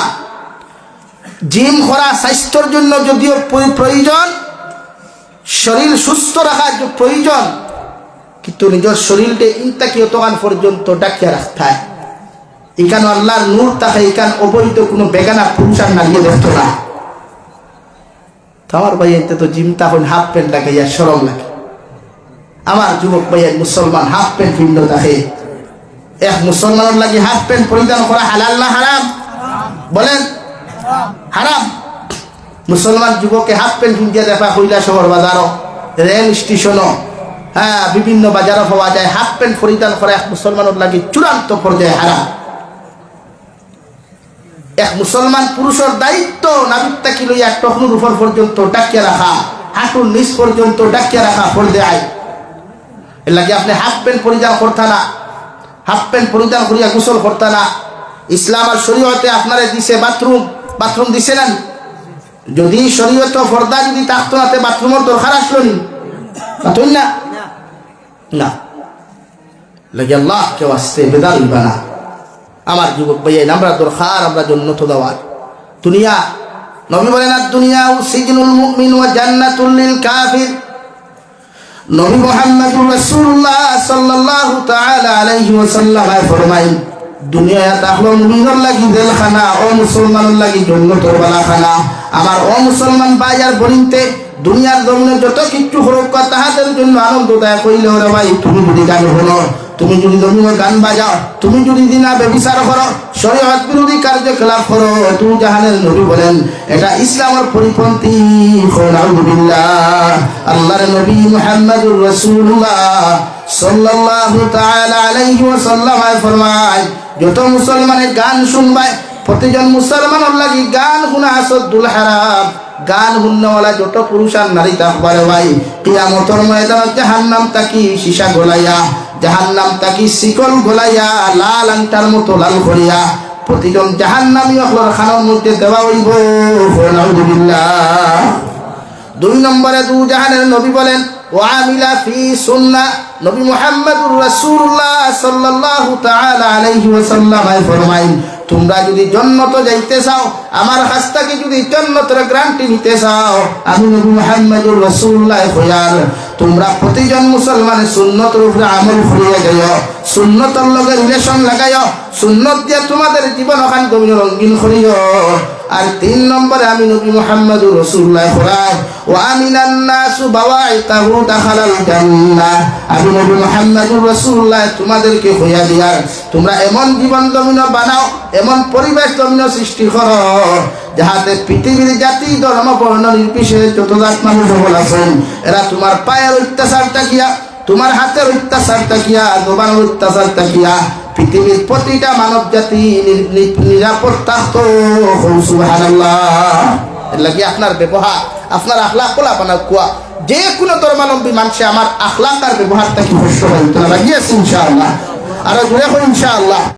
জিম করা স্বাস্থ্যের জন্য যদিও প্রয়োজন শরীর সুস্থ রাখার প্রয়োজন কিন্তু নিজের শরীরকে ইনতাকি অতগান পর্যন্ত ডাকিয়া রাখতে হয় এখানে আল্লাহর নূর থাকে, এখান অবৈধ কোনো বেগানা পুরুষ আর নারীকে দেখতো না। তো আমার ভাই এতে তো জিমটা হন হাফ প্যান্ট লাগাইয়া সরম লাগে। আমার যুবক ভাইয়ের মুসলমান হাফ প্যান্ট ভিন্ন থাকে। এক মুসলমানের লাগে হাফ প্যান্ট পরিধান করা হালাল না হারাম? বলেন হারাম। মুসলমান যুবকে হাফ প্যান্ট পিন্ধিয়া দেখা কইলা শহর বাজারও, রেল স্টেশনও, হ্যাঁ বিভিন্ন বাজারও পাওয়া যায়। হাফ প্যান্ট পরিধান করা এক মুসলমানের লাগে চূড়ান্ত পর্যায়ে হারাম। এক মুসলমান পুরুষের দায়িত্ব নাবিকটা কি লইয়া টকনুর উপর পর্যন্ত ডাকিয়া রাখা, হাঁটুর নিচ পর্যন্ত ডাকিয়া রাখা পর্যায়ে। এর লাগে আপনি হাফ প্যান্ট পরিধান করতা না, হাফ প্যান্ট পরিধান করিয়া গোসল করতা না। ইসলাম আর শরীয়তে আপনারে দিছে বাথরুম দিছে না? যদি শরীয়ত পর্দা যদি থাকতো না, বাথরুমের দরকার আসলো না না লাগে। আল্লাহ কেউ আসতে বেদাল বানা। আমার যুবক ভাইয়া আমরা দরকার, আমরা জন্নত দেওয়ার দুনিয়া। নবী বলেন আর দুনিয়া সিজনুল মুমিন ওয়া জান্নাতুল লিল কাফির। নবী মুহাম্মদুর রাসূলুল্লাহ সাল্লাল্লাহু তাআলা আলাইহি ওয়াসাল্লাম ফরমাইন, দুনিয়া তাহলো মুমিনের লাগি জেলখানা, ও মুসলমানের লাগি জান্নাতের বালাখানা। আমার ও মুসলমান ভাই আর বলিনতে দুনিয়ার জমিনে যত কিছু হরক তাহাদের জন্য আনন্দদায়ক হইলে ওরে ভাই, তুমি যদি গান শোনো, তুমি যদি জমিনে গান বাজাও, তুমি যদি দিনা ব্যভিচার করো, শরীয়ত বিরোধী কার্যকলাপ করো, তুমি জাহানের নবী বলেন এটা ইসলামের পরিপন্থী। নাউযুবিল্লাহ। আল্লাহর নবী মুহাম্মদুর রাসূলুল্লাহ সাল্লাল্লাহু তাআলা আলাইহি ওয়াসাল্লাম ফরমায়, যত মুসলমানের গান শুনবায়, প্রতিজন মুসলমানের লাগি গান শোনা আসদুল হারাম। গান শুননেওয়ালা যত পুরুষ আর নারী থাকবারে ভাই, কিয়ামতের ময়দানে জাহান্নাম তাকি সীসা গলাইয়া, জাহান্নাম তাকি শিকল গলাইয়া, লাল আংটার মতো লাল করিয়া প্রতিজন জাহান্নামী অকলর খানোর মধ্যে দেওয়া হইব। নাউযুবিল্লাহ। 2 নম্বরে দু জাহানের নবী বলেন ওয়ামিলা ফি সুন্নাহ। নবী মুহাম্মদুর রাসূলুল্লাহ সাল্লাল্লাহু তাআলা আলাইহি ওয়াসাল্লাম ফরমাইন, তোমরা যদি জান্নাতে যাইতে চাও, আমার কাছ থেকে যদি জান্নাতের গ্যারান্টি নিতে চাও, আমি নবী মুহাম্মদুর রাসূলুল্লাহ কইয়ার তোমরা প্রতিজন মুসলমানের সুন্নতের উপরে আমল করিয়া যাও, সুন্নতের লগে রিলেশন লাগাইও, সুন্নত দিয়ে তোমাদের জীবন ওখান গভীর রঙিন করিও। আর 3 নম্বরে আমি নবী মুহাম্মদুর রাসূলুল্লাহ কইয়ার ওয়া আমিনান নাসু বাওয়াইতাহু দাখালাল জান্নাহ। আমি নবী মুহাম্মদুর রাসূলুল্লাহ তোমাদেরকে কইয়া দিয়ার তোমরা এমন জীবন জমিন বানাও, এমন পরিবেশ জমিন সৃষ্টি করো, যাহাতে পৃথিবীর জাতি ধর্ম বর্ণ নির্বিশেষে যত জাত মানুষ সকল আছেন, এরা তোমার পায়ের অত্যাচার তাকিয়া, তোমার হাতের অত্যাচার তাকিয়া, জবানের অত্যাচার তাকিয়া পৃথিবীর প্রতিটা মানব জাতি নিরাপদ থাকতো। সুবহানাল্লাহ। এর লাগি আপনার ব্যবহার, আপনার আখলাক কোলা বানা কুয়া, যে কোনো ধর্মাবলম্বী মানুষে আমার আখলাক আর ব্যবহারটা কি কষ্ট হয়, তোরা লাগিয়েছে ইনশাআল্লাহ। আরো জোরে ইনশাআল্লাহ।